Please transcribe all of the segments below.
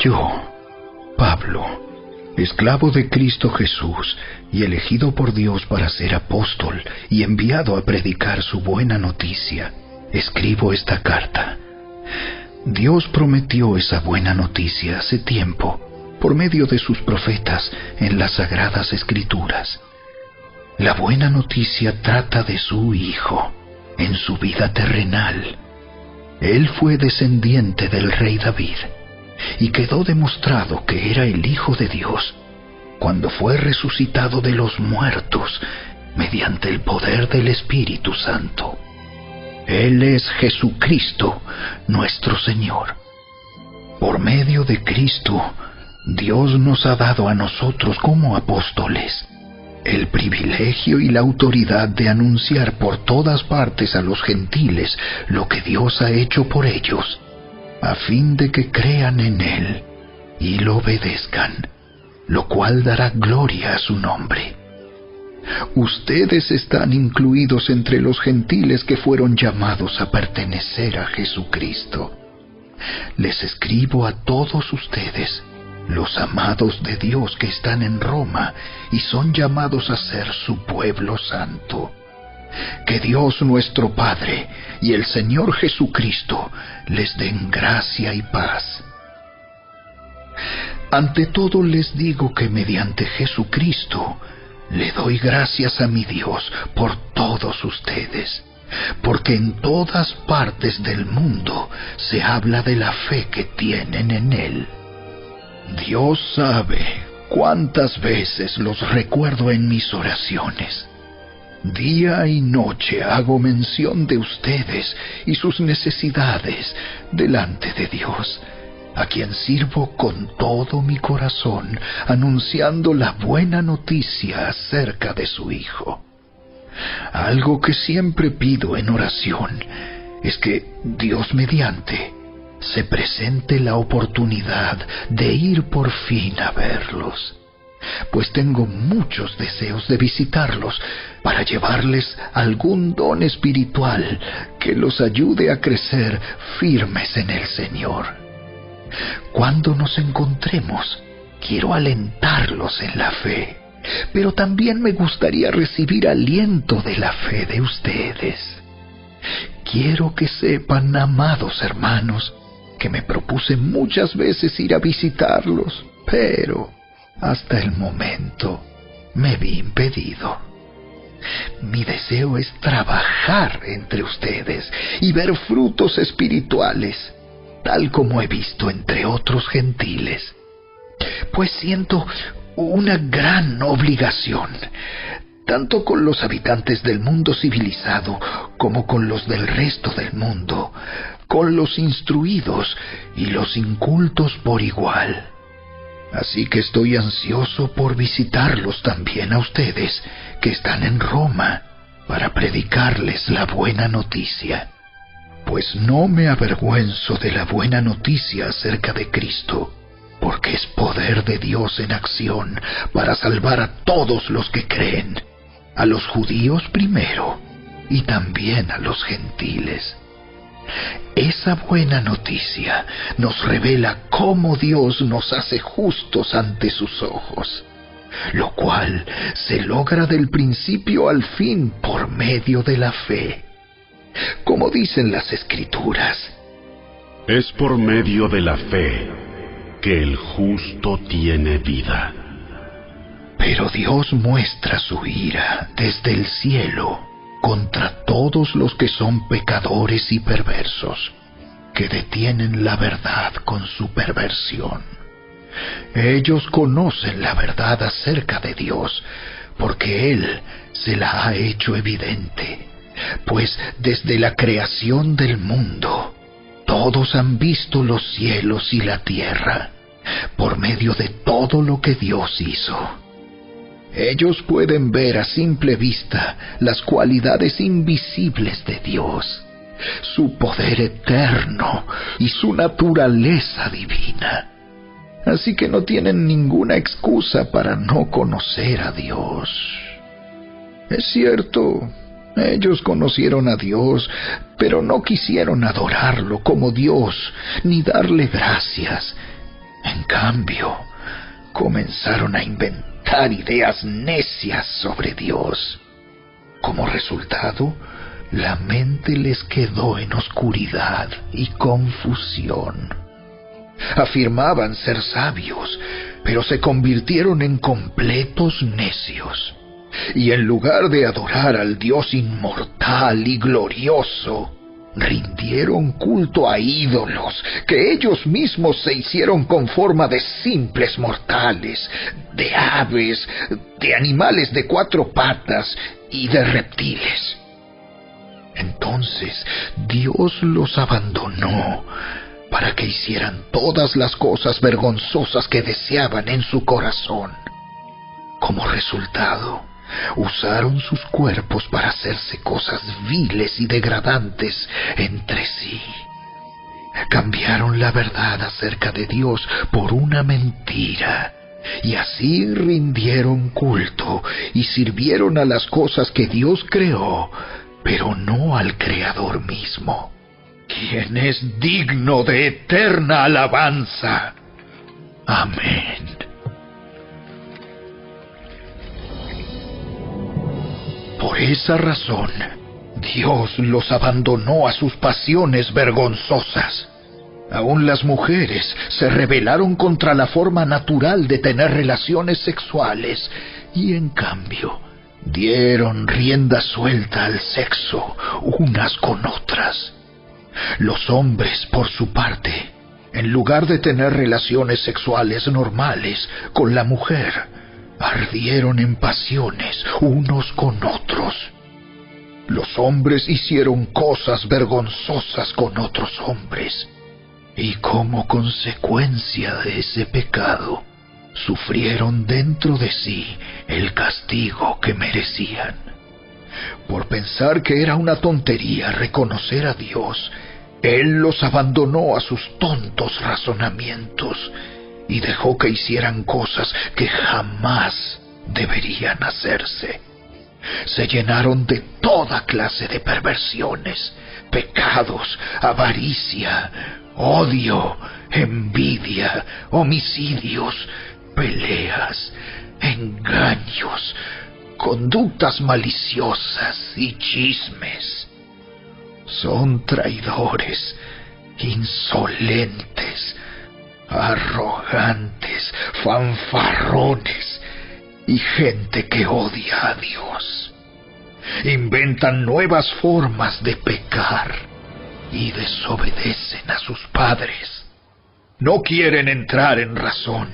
Yo, Pablo, esclavo de Cristo Jesús y elegido por Dios para ser apóstol y enviado a predicar su buena noticia, escribo esta carta. Dios prometió esa buena noticia hace tiempo por medio de sus profetas en las Sagradas Escrituras. La buena noticia trata de su Hijo en su vida terrenal. Él fue descendiente del rey David y quedó demostrado que era el Hijo de Dios cuando fue resucitado de los muertos mediante el poder del Espíritu Santo. Él es Jesucristo, nuestro Señor. Por medio de Cristo, Dios nos ha dado a nosotros como apóstoles el privilegio y la autoridad de anunciar por todas partes a los gentiles lo que Dios ha hecho por ellos, a fin de que crean en Él y lo obedezcan, lo cual dará gloria a su nombre. Ustedes están incluidos entre los gentiles que fueron llamados a pertenecer a Jesucristo. Les escribo a todos ustedes, los amados de Dios que están en Roma y son llamados a ser su pueblo santo. Que Dios nuestro Padre y el Señor Jesucristo les den gracia y paz. Ante todo les digo que mediante Jesucristo le doy gracias a mi Dios por todos ustedes, porque en todas partes del mundo se habla de la fe que tienen en Él. Dios sabe cuántas veces los recuerdo en mis oraciones. Día y noche hago mención de ustedes y sus necesidades delante de Dios, a quien sirvo con todo mi corazón, anunciando la buena noticia acerca de su Hijo. Algo que siempre pido en oración es que Dios mediante se presente la oportunidad de ir por fin a verlos, pues tengo muchos deseos de visitarlos para llevarles algún don espiritual que los ayude a crecer firmes en el Señor. Cuando nos encontremos, quiero alentarlos en la fe, pero también me gustaría recibir aliento de la fe de ustedes. Quiero que sepan, amados hermanos, que me propuse muchas veces ir a visitarlos, pero hasta el momento me vi impedido. Mi deseo es trabajar entre ustedes y ver frutos espirituales, tal como he visto entre otros gentiles, pues siento una gran obligación, tanto con los habitantes del mundo civilizado como con los del resto del mundo, con los instruidos y los incultos por igual. Así que estoy ansioso por visitarlos también a ustedes que están en Roma para predicarles la buena noticia. Pues no me avergüenzo de la buena noticia acerca de Cristo, porque es poder de Dios en acción para salvar a todos los que creen, a los judíos primero y también a los gentiles. Esa buena noticia nos revela cómo Dios nos hace justos ante sus ojos, lo cual se logra del principio al fin por medio de la fe. Como dicen las Escrituras, es por medio de la fe que el justo tiene vida. Pero Dios muestra su ira desde el cielo contra todos los que son pecadores y perversos, que detienen la verdad con su perversión. Ellos conocen la verdad acerca de Dios, porque Él se la ha hecho evidente, pues desde la creación del mundo, todos han visto los cielos y la tierra, por medio de todo lo que Dios hizo. Ellos pueden ver a simple vista las cualidades invisibles de Dios, su poder eterno y su naturaleza divina. Así que no tienen ninguna excusa para no conocer a Dios. Es cierto, ellos conocieron a Dios, pero no quisieron adorarlo como Dios, ni darle gracias, En cambio, comenzaron a inventar ideas necias sobre Dios. Como resultado, la mente les quedó en oscuridad y confusión. Afirmaban ser sabios, pero se convirtieron en completos necios. Y en lugar de adorar al Dios inmortal y glorioso, rindieron culto a ídolos que ellos mismos se hicieron con forma de simples mortales, de aves, de animales de 4 patas y de reptiles. Entonces Dios los abandonó para que hicieran todas las cosas vergonzosas que deseaban en su corazón. Como resultado, usaron sus cuerpos para hacerse cosas viles y degradantes entre sí. Cambiaron la verdad acerca de Dios por una mentira, y así rindieron culto y sirvieron a las cosas que Dios creó, pero no al Creador mismo, quien es digno de eterna alabanza. Amén. Por esa razón, Dios los abandonó a sus pasiones vergonzosas. Aún las mujeres se rebelaron contra la forma natural de tener relaciones sexuales y, en cambio, dieron rienda suelta al sexo unas con otras. Los hombres, por su parte, en lugar de tener relaciones sexuales normales con la mujer, ardieron en pasiones unos con otros. Los hombres hicieron cosas vergonzosas con otros hombres, y como consecuencia de ese pecado, sufrieron dentro de sí el castigo que merecían. Por pensar que era una tontería reconocer a Dios, Él los abandonó a sus tontos razonamientos y dejó que hicieran cosas que jamás deberían hacerse. Se llenaron de toda clase de perversiones, pecados, avaricia, odio, envidia, homicidios, peleas, engaños, conductas maliciosas y chismes. Son traidores, insolentes, arrogantes, fanfarrones y gente que odia a Dios. Inventan nuevas formas de pecar y desobedecen a sus padres. No quieren entrar en razón.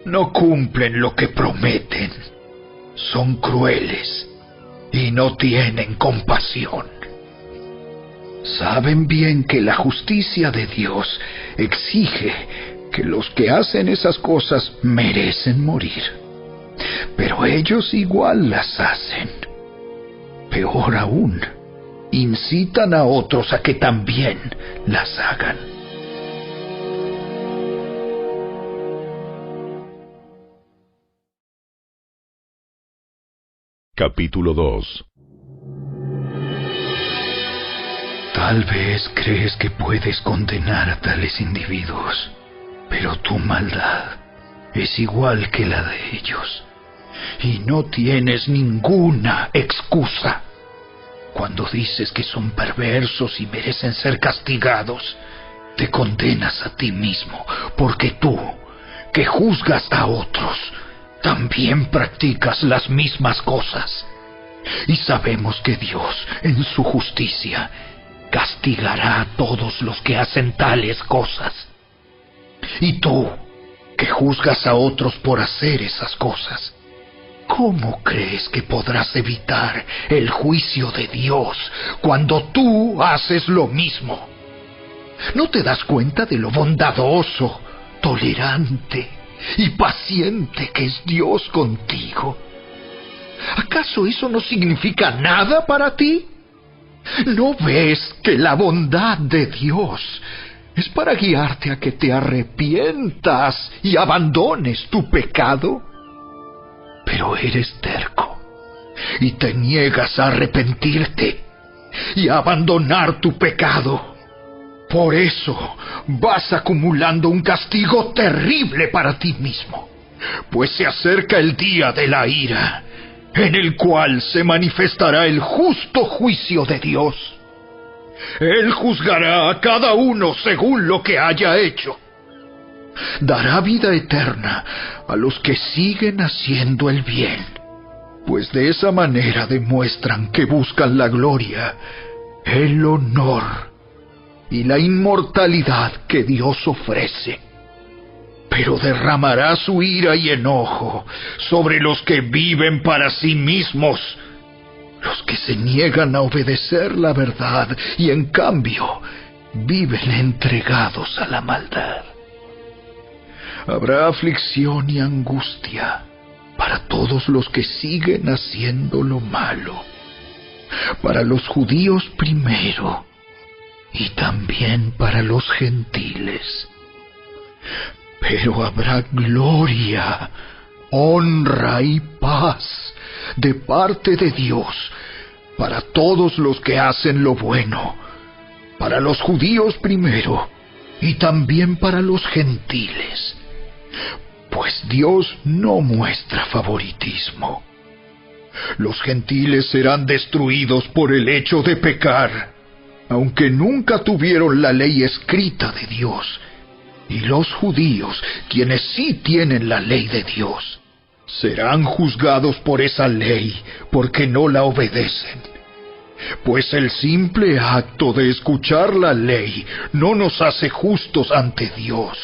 No cumplen lo que prometen. Son crueles y no tienen compasión. Saben bien que la justicia de Dios exige que los que hacen esas cosas merecen morir. Pero ellos igual las hacen. Peor aún, incitan a otros a que también las hagan. Capítulo 2. Tal vez crees que puedes condenar a tales individuos, pero tu maldad es igual que la de ellos, y no tienes ninguna excusa. Cuando dices que son perversos y merecen ser castigados, te condenas a ti mismo, porque tú, que juzgas a otros, también practicas las mismas cosas. Y sabemos que Dios, en su justicia, castigará a todos los que hacen tales cosas. Y tú, que juzgas a otros por hacer esas cosas, ¿cómo crees que podrás evitar el juicio de Dios cuando tú haces lo mismo? ¿No te das cuenta de lo bondadoso, tolerante y paciente que es Dios contigo? ¿Acaso eso no significa nada para ti? ¿No ves que la bondad de Dios es para guiarte a que te arrepientas y abandones tu pecado? Pero eres terco y te niegas a arrepentirte y a abandonar tu pecado. Por eso vas acumulando un castigo terrible para ti mismo, pues se acerca el día de la ira, en el cual se manifestará el justo juicio de Dios. Él juzgará a cada uno según lo que haya hecho. Dará vida eterna a los que siguen haciendo el bien, pues de esa manera demuestran que buscan la gloria, el honor y la inmortalidad que Dios ofrece. Pero derramará su ira y enojo sobre los que viven para sí mismos, los que se niegan a obedecer la verdad y en cambio viven entregados a la maldad. Habrá aflicción y angustia para todos los que siguen haciendo lo malo, para los judíos primero y también para los gentiles. Pero habrá gloria, honra y paz de parte de Dios para todos los que hacen lo bueno, para los judíos primero y también para los gentiles. Pues Dios no muestra favoritismo. Los gentiles serán destruidos por el hecho de pecar, aunque nunca tuvieron la ley escrita de Dios. Y los judíos, quienes sí tienen la ley de Dios, serán juzgados por esa ley porque no la obedecen. Pues el simple acto de escuchar la ley no nos hace justos ante Dios.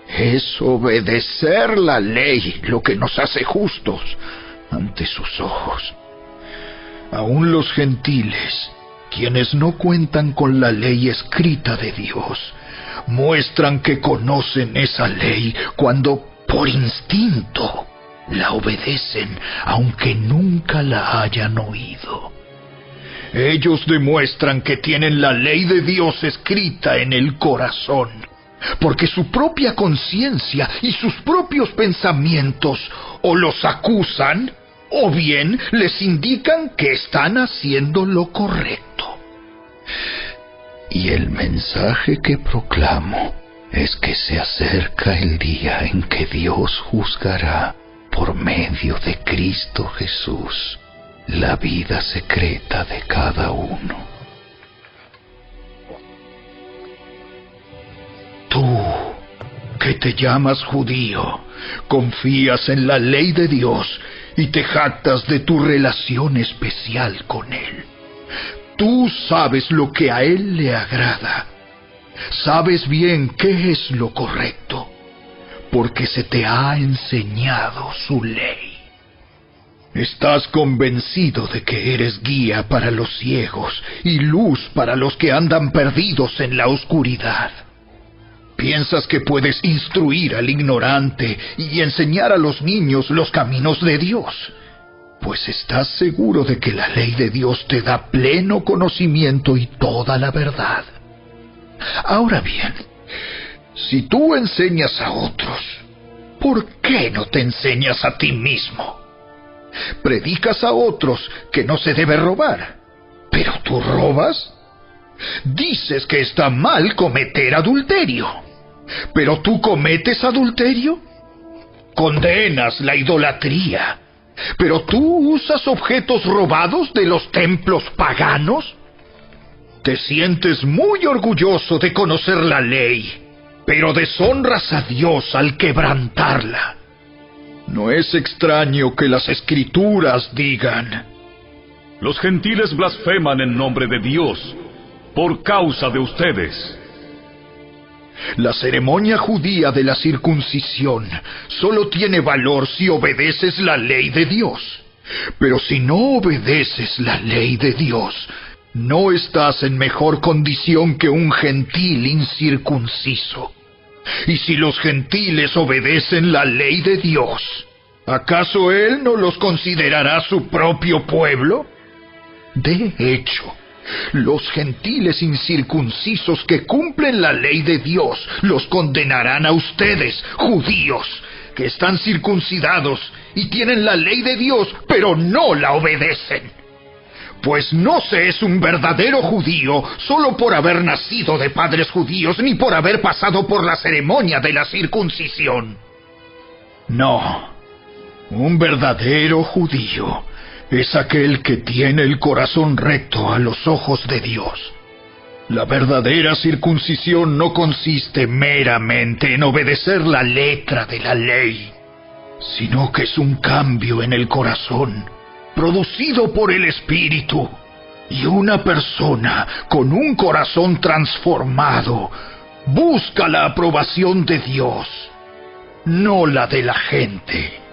Es obedecer la ley lo que nos hace justos ante sus ojos. Aún los gentiles, quienes no cuentan con la ley escrita de Dios, muestran que conocen esa ley cuando, por instinto, la obedecen, aunque nunca la hayan oído. Ellos demuestran que tienen la ley de Dios escrita en el corazón, porque su propia conciencia y sus propios pensamientos o los acusan, o bien les indican que están haciendo lo correcto. Y el mensaje que proclamo es que se acerca el día en que Dios juzgará por medio de Cristo Jesús la vida secreta de cada uno. Tú, que te llamas judío, confías en la ley de Dios y te jactas de tu relación especial con Él. Tú sabes lo que a Él le agrada. Sabes bien qué es lo correcto, porque se te ha enseñado su ley. Estás convencido de que eres guía para los ciegos y luz para los que andan perdidos en la oscuridad. Piensas que puedes instruir al ignorante y enseñar a los niños los caminos de Dios, pues estás seguro de que la ley de Dios te da pleno conocimiento y toda la verdad. Ahora bien, si tú enseñas a otros, ¿por qué no te enseñas a ti mismo? Predicas a otros que no se debe robar, ¿pero tú robas? Dices que está mal cometer adulterio, ¿pero tú cometes adulterio? Condenas la idolatría, ¿pero tú usas objetos robados de los templos paganos? Te sientes muy orgulloso de conocer la ley, pero deshonras a Dios al quebrantarla. No es extraño que las Escrituras digan: los gentiles blasfeman en nombre de Dios por causa de ustedes. La ceremonia judía de la circuncisión solo tiene valor si obedeces la ley de Dios. Pero si no obedeces la ley de Dios, no estás en mejor condición que un gentil incircunciso. Y si los gentiles obedecen la ley de Dios, ¿acaso Él no los considerará su propio pueblo? De hecho, los gentiles incircuncisos que cumplen la ley de Dios los condenarán a ustedes, judíos, que están circuncidados y tienen la ley de Dios, pero no la obedecen. Pues no se es un verdadero judío solo por haber nacido de padres judíos ni por haber pasado por la ceremonia de la circuncisión. No, un verdadero judío es aquel que tiene el corazón recto a los ojos de Dios. La verdadera circuncisión no consiste meramente en obedecer la letra de la ley, sino que es un cambio en el corazón, producido por el Espíritu, y una persona con un corazón transformado busca la aprobación de Dios, no la de la gente.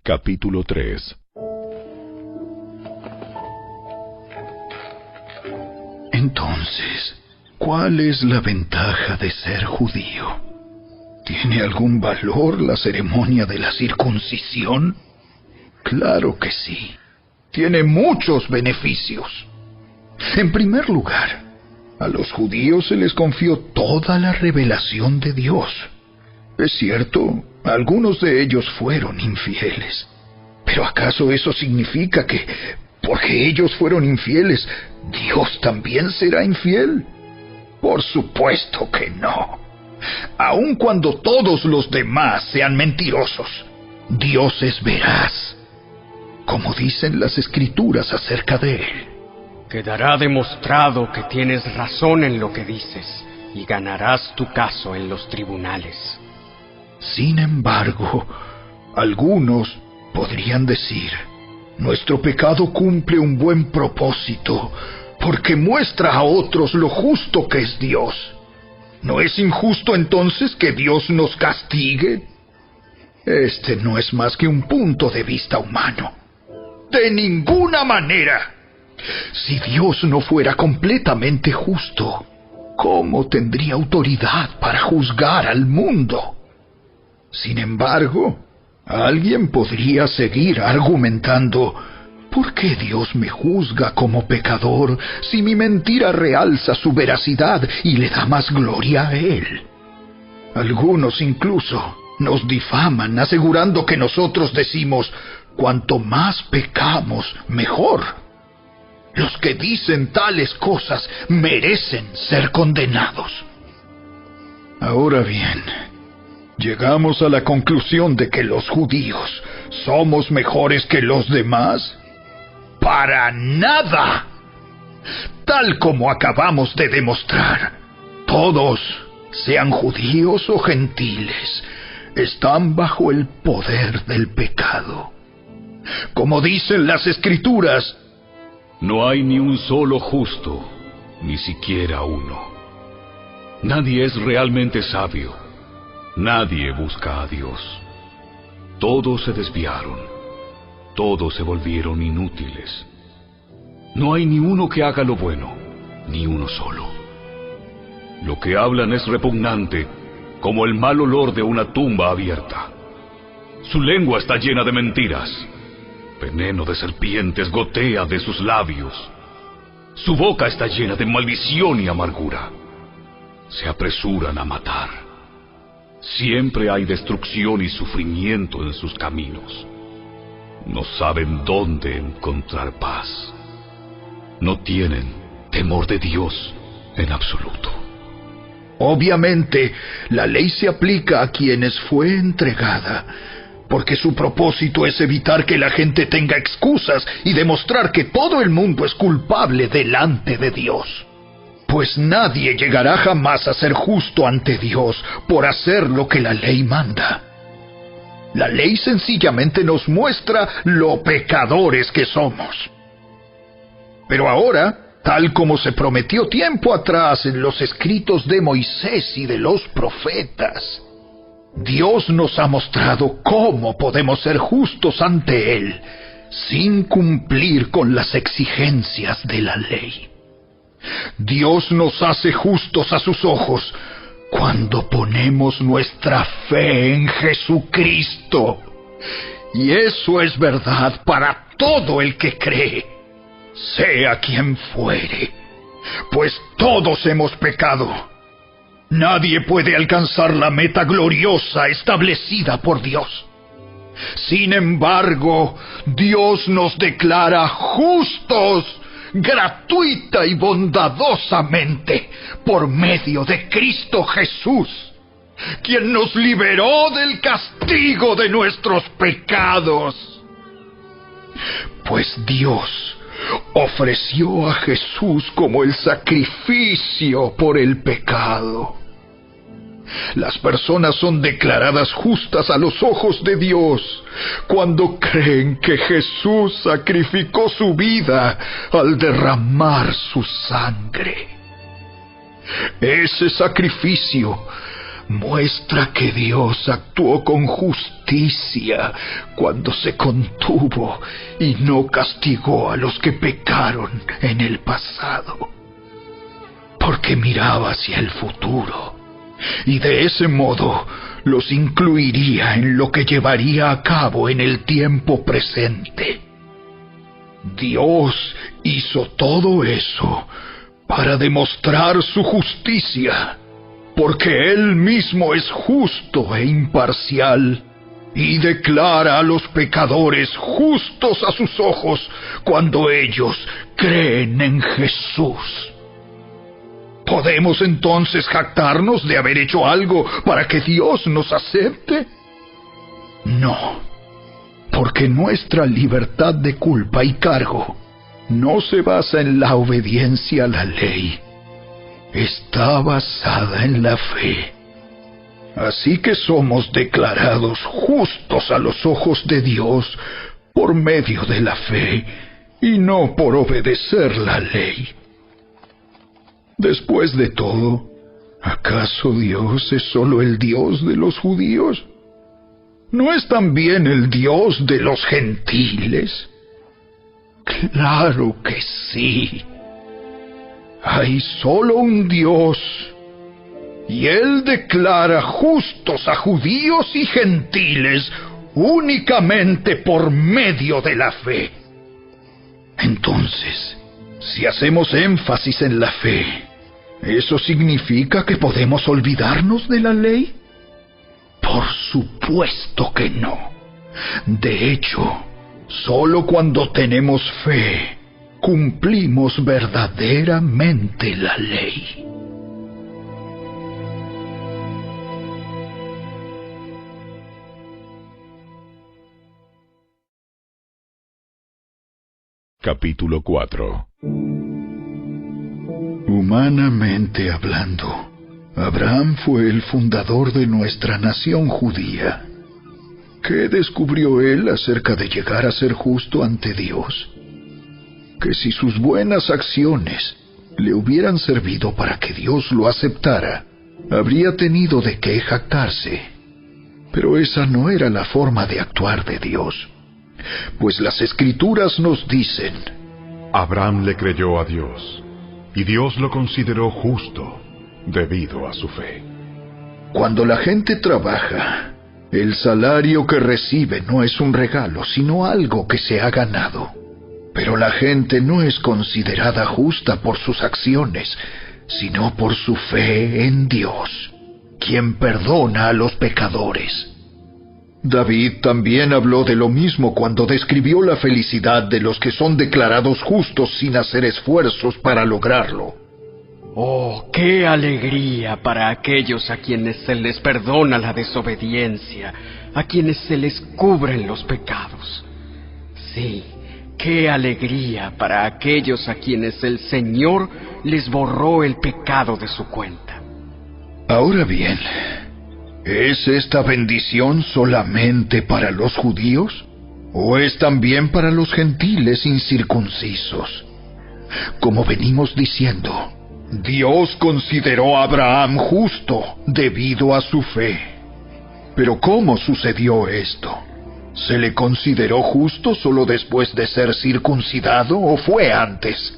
Capítulo 3. Entonces, ¿cuál es la ventaja de ser judío? ¿Tiene algún valor la ceremonia de la circuncisión? Claro que sí. Tiene muchos beneficios. En primer lugar, a los judíos se les confió toda la revelación de Dios. Es cierto, algunos de ellos fueron infieles. ¿Pero acaso eso significa que, porque ellos fueron infieles, Dios también será infiel? Por supuesto que no. Aun cuando todos los demás sean mentirosos, Dios es veraz, como dicen las Escrituras acerca de Él. Quedará demostrado que tienes razón en lo que dices, y ganarás tu caso en los tribunales. Sin embargo, algunos podrían decir, nuestro pecado cumple un buen propósito, porque muestra a otros lo justo que es Dios. ¿No es injusto entonces que Dios nos castigue? Este no es más que un punto de vista humano. ¡De ninguna manera! Si Dios no fuera completamente justo, ¿cómo tendría autoridad para juzgar al mundo? Sin embargo, alguien podría seguir argumentando, ¿por qué Dios me juzga como pecador si mi mentira realza su veracidad y le da más gloria a Él? Algunos incluso nos difaman asegurando que nosotros decimos, cuanto más pecamos, mejor. Los que dicen tales cosas merecen ser condenados. Ahora bien, ¿llegamos a la conclusión de que los judíos somos mejores que los demás? ¡Para nada! Tal como acabamos de demostrar, todos, sean judíos o gentiles, están bajo el poder del pecado. Como dicen las Escrituras, no hay ni un solo justo, ni siquiera uno. Nadie es realmente sabio. Nadie busca a Dios. Todos se desviaron. Todos se volvieron inútiles. No hay ni uno que haga lo bueno, ni uno solo. Lo que hablan es repugnante, como el mal olor de una tumba abierta. Su lengua está llena de mentiras. Veneno de serpientes gotea de sus labios. Su boca está llena de maldición y amargura. Se apresuran a matar. Siempre hay destrucción y sufrimiento en sus caminos. No saben dónde encontrar paz. No tienen temor de Dios en absoluto. Obviamente, la ley se aplica a quienes fue entregada, porque su propósito es evitar que la gente tenga excusas y demostrar que todo el mundo es culpable delante de Dios. Pues nadie llegará jamás a ser justo ante Dios por hacer lo que la ley manda. La ley sencillamente nos muestra lo pecadores que somos. Pero ahora, tal como se prometió tiempo atrás en los escritos de Moisés y de los profetas, Dios nos ha mostrado cómo podemos ser justos ante Él sin cumplir con las exigencias de la ley. Dios nos hace justos a sus ojos cuando ponemos nuestra fe en Jesucristo. Y eso es verdad para todo el que cree, sea quien fuere, pues todos hemos pecado Nadie puede alcanzar la meta gloriosa establecida por Dios. Sin embargo, Dios nos declara justos, gratuita y bondadosamente, por medio de Cristo Jesús, quien nos liberó del castigo de nuestros pecados. Pues Dios ofreció a Jesús como el sacrificio por el pecado. Las personas son declaradas justas a los ojos de Dios cuando creen que Jesús sacrificó su vida al derramar su sangre. Ese sacrificio muestra que Dios actuó con justicia cuando se contuvo y no castigó a los que pecaron en el pasado, porque miraba hacia el futuro y de ese modo los incluiría en lo que llevaría a cabo en el tiempo presente. Dios hizo todo eso para demostrar su justicia, porque Él mismo es justo e imparcial, y declara a los pecadores justos a sus ojos cuando ellos creen en Jesús. ¿Podemos entonces jactarnos de haber hecho algo para que Dios nos acepte? No, porque nuestra libertad de culpa y cargo no se basa en la obediencia a la ley. Está basada en la fe. Así que somos declarados justos a los ojos de Dios por medio de la fe y no por obedecer la ley. Después de todo, ¿acaso Dios es solo el Dios de los judíos? ¿No es también el Dios de los gentiles? Claro que sí. Hay solo un Dios, y Él declara justos a judíos y gentiles únicamente por medio de la fe. Entonces, si hacemos énfasis en la fe, ¿eso significa que podemos olvidarnos de la ley? Por supuesto que no. De hecho, solo cuando tenemos fe, cumplimos verdaderamente la ley. Capítulo 4. Humanamente hablando, Abraham fue el fundador de nuestra nación judía. ¿Qué descubrió él acerca de llegar a ser justo ante Dios? Que si sus buenas acciones le hubieran servido para que Dios lo aceptara, habría tenido de qué jactarse. Pero esa no era la forma de actuar de Dios, pues las Escrituras nos dicen: Abraham le creyó a Dios, y Dios lo consideró justo debido a su fe. Cuando la gente trabaja, el salario que recibe no es un regalo, sino algo que se ha ganado. Pero la gente no es considerada justa por sus acciones, sino por su fe en Dios, quien perdona a los pecadores. David también habló de lo mismo cuando describió la felicidad de los que son declarados justos sin hacer esfuerzos para lograrlo. ¡Oh, qué alegría para aquellos a quienes se les perdona la desobediencia, a quienes se les cubren los pecados! Sí, qué alegría para aquellos a quienes el Señor les borró el pecado de su cuenta. Ahora bien, ¿es esta bendición solamente para los judíos? ¿O es también para los gentiles incircuncisos? Como venimos diciendo, Dios consideró a Abraham justo debido a su fe. Pero ¿cómo sucedió esto? ¿Se le consideró justo solo después de ser circuncidado o fue antes?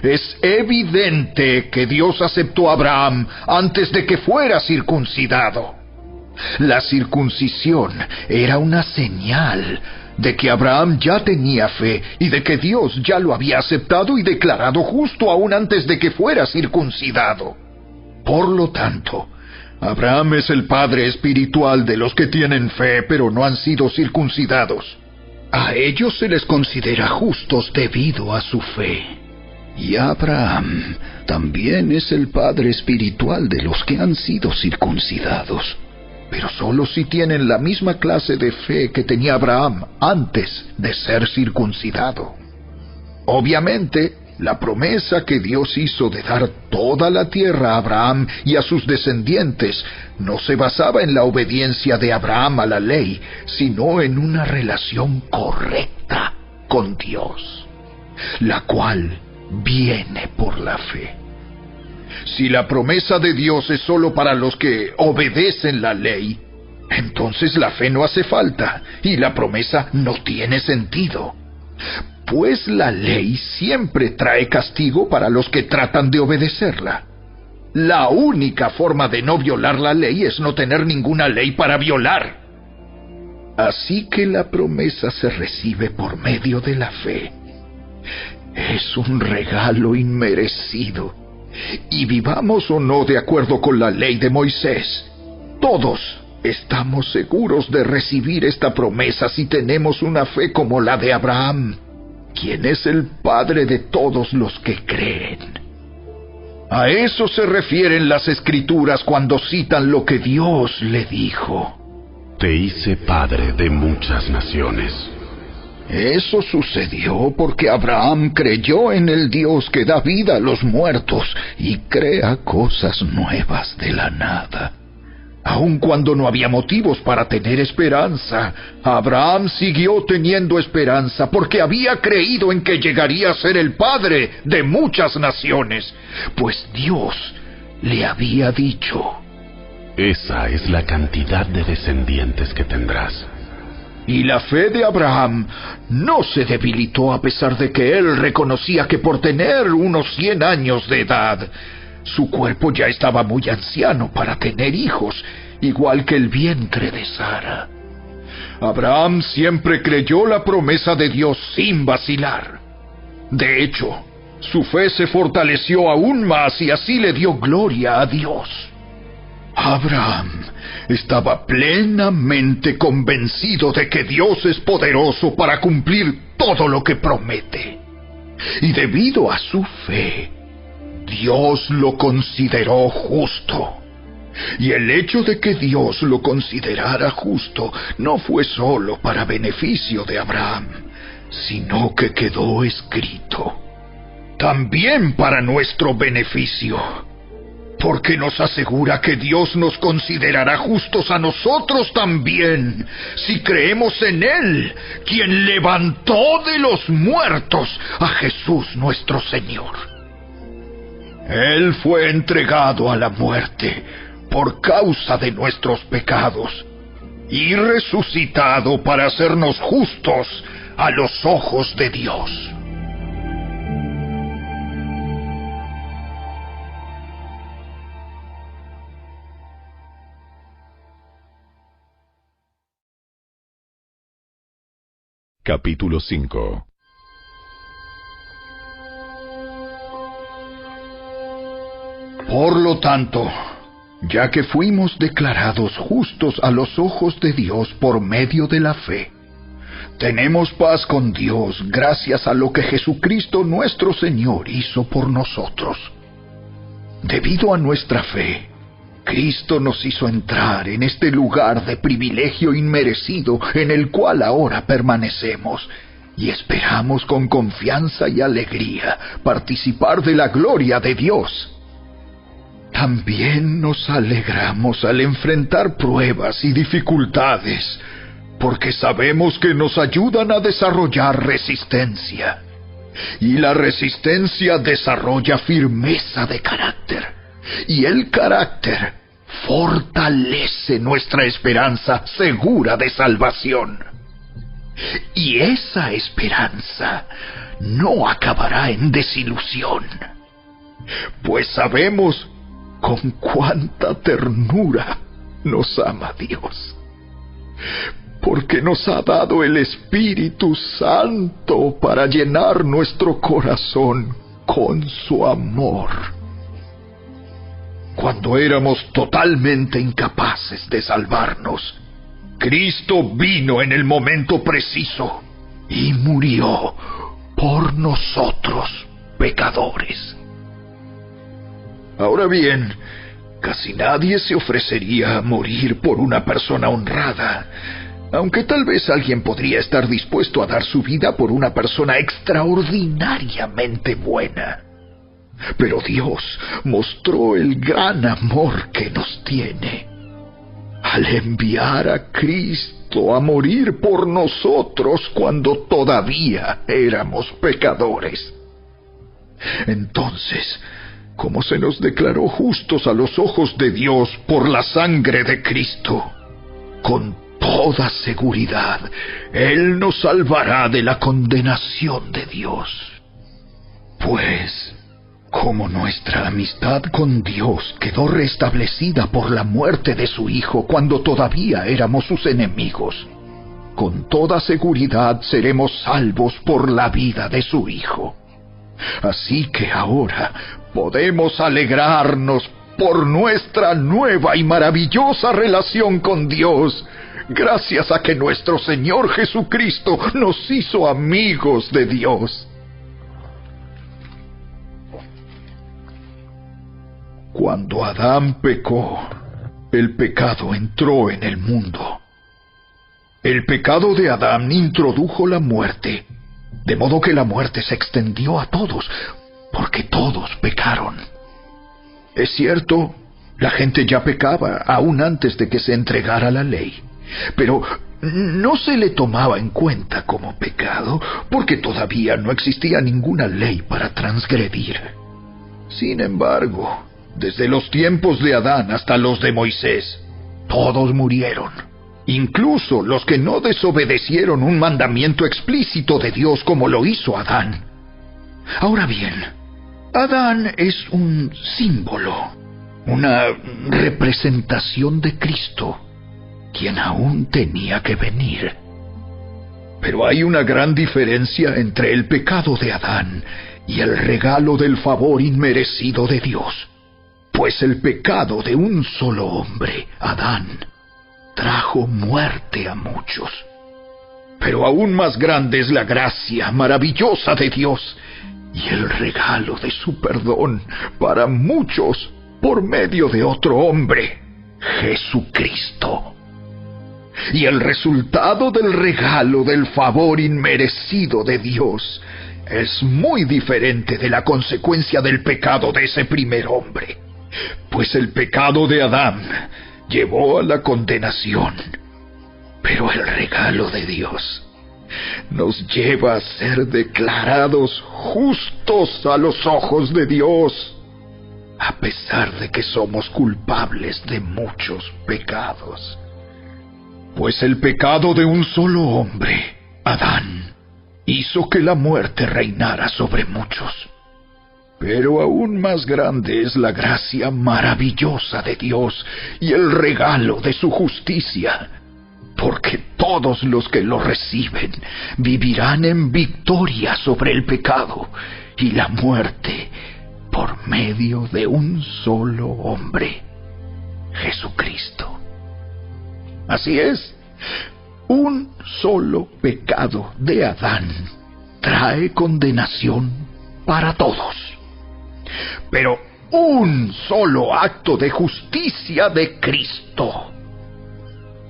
Es evidente que Dios aceptó a Abraham antes de que fuera circuncidado. La circuncisión era una señal de que Abraham ya tenía fe y de que Dios ya lo había aceptado y declarado justo aún antes de que fuera circuncidado. Por lo tanto, Abraham es el padre espiritual de los que tienen fe pero no han sido circuncidados. A ellos se les considera justos debido a su fe. Y Abraham también es el padre espiritual de los que han sido circuncidados, pero solo si tienen la misma clase de fe que tenía Abraham antes de ser circuncidado. Obviamente, la promesa que Dios hizo de dar toda la tierra a Abraham y a sus descendientes no se basaba en la obediencia de Abraham a la ley, sino en una relación correcta con Dios, la cual viene por la fe. Si la promesa de Dios es solo para los que obedecen la ley, entonces la fe no hace falta y la promesa no tiene sentido. Pues la ley siempre trae castigo para los que tratan de obedecerla. La única forma de no violar la ley es no tener ninguna ley para violar. Así que la promesa se recibe por medio de la fe. Es un regalo inmerecido. Y vivamos o no de acuerdo con la ley de Moisés, todos estamos seguros de recibir esta promesa si tenemos una fe como la de Abraham, quien es el padre de todos los que creen. A eso se refieren las Escrituras cuando citan lo que Dios le dijo: Te hice padre de muchas naciones. Eso sucedió porque Abraham creyó en el Dios que da vida a los muertos y crea cosas nuevas de la nada. Aun cuando no había motivos para tener esperanza, Abraham siguió teniendo esperanza porque había creído en que llegaría a ser el padre de muchas naciones, pues Dios le había dicho: Esa es la cantidad de descendientes que tendrás. Y la fe de Abraham no se debilitó a pesar de que él reconocía que por tener unos 100 años de edad, su cuerpo ya estaba muy anciano para tener hijos, igual que el vientre de Sara. Abraham siempre creyó la promesa de Dios sin vacilar. De hecho, su fe se fortaleció aún más y así le dio gloria a Dios. Abraham estaba plenamente convencido de que Dios es poderoso para cumplir todo lo que promete. Y debido a su fe, Dios lo consideró justo. Y el hecho de que Dios lo considerara justo no fue solo para beneficio de Abraham, sino que quedó escrito también para nuestro beneficio, porque nos asegura que Dios nos considerará justos a nosotros también, si creemos en Él, quien levantó de los muertos a Jesús nuestro Señor. Él fue entregado a la muerte por causa de nuestros pecados, y resucitado para hacernos justos a los ojos de Dios. Capítulo 5. Por lo tanto, ya que fuimos declarados justos a los ojos de Dios por medio de la fe, tenemos paz con Dios gracias a lo que Jesucristo nuestro Señor hizo por nosotros. Debido a nuestra fe, Cristo nos hizo entrar en este lugar de privilegio inmerecido en el cual ahora permanecemos, y esperamos con confianza y alegría participar de la gloria de Dios. También nos alegramos al enfrentar pruebas y dificultades, porque sabemos que nos ayudan a desarrollar resistencia. Y la resistencia desarrolla firmeza de carácter, y el carácter fortalece nuestra esperanza segura de salvación. Y esa esperanza no acabará en desilusión, pues sabemos con cuánta ternura nos ama Dios, porque nos ha dado el Espíritu Santo para llenar nuestro corazón con su amor. cuando éramos totalmente incapaces de salvarnos, Cristo vino en el momento preciso y murió por nosotros, pecadores. Ahora bien, casi nadie se ofrecería a morir por una persona honrada, aunque tal vez alguien podría estar dispuesto a dar su vida por una persona extraordinariamente buena. Pero Dios mostró el gran amor que nos tiene al enviar a Cristo a morir por nosotros cuando todavía éramos pecadores. Entonces, como se nos declaró justos a los ojos de Dios por la sangre de Cristo, con toda seguridad, Él nos salvará de la condenación de Dios. Pues, como nuestra amistad con Dios quedó restablecida por la muerte de su Hijo cuando todavía éramos sus enemigos, con toda seguridad seremos salvos por la vida de su Hijo. Así que ahora podemos alegrarnos por nuestra nueva y maravillosa relación con Dios, gracias a que nuestro Señor Jesucristo nos hizo amigos de Dios. Cuando Adán pecó, el pecado entró en el mundo. El pecado de Adán introdujo la muerte, de modo que la muerte se extendió a todos, porque todos pecaron. Es cierto, la gente ya pecaba aún antes de que se entregara la ley, pero no se le tomaba en cuenta como pecado, porque todavía no existía ninguna ley para transgredir. Sin embargo, desde los tiempos de Adán hasta los de Moisés, todos murieron, incluso los que no desobedecieron un mandamiento explícito de Dios como lo hizo Adán. Ahora bien, Adán es un símbolo, una representación de Cristo, quien aún tenía que venir. Pero hay una gran diferencia entre el pecado de Adán y el regalo del favor inmerecido de Dios. Pues el pecado de un solo hombre, Adán, trajo muerte a muchos. Pero aún más grande es la gracia maravillosa de Dios y el regalo de su perdón para muchos por medio de otro hombre, Jesucristo. Y el resultado del regalo del favor inmerecido de Dios es muy diferente de la consecuencia del pecado de ese primer hombre. Pues el pecado de Adán llevó a la condenación, pero el regalo de Dios nos lleva a ser declarados justos a los ojos de Dios, a pesar de que somos culpables de muchos pecados. Pues el pecado de un solo hombre, Adán, hizo que la muerte reinara sobre muchos. Pero aún más grande es la gracia maravillosa de Dios y el regalo de su justicia, porque todos los que lo reciben vivirán en victoria sobre el pecado y la muerte por medio de un solo hombre, Jesucristo. Así es, un solo pecado de Adán trae condenación para todos. Pero un solo acto de justicia de Cristo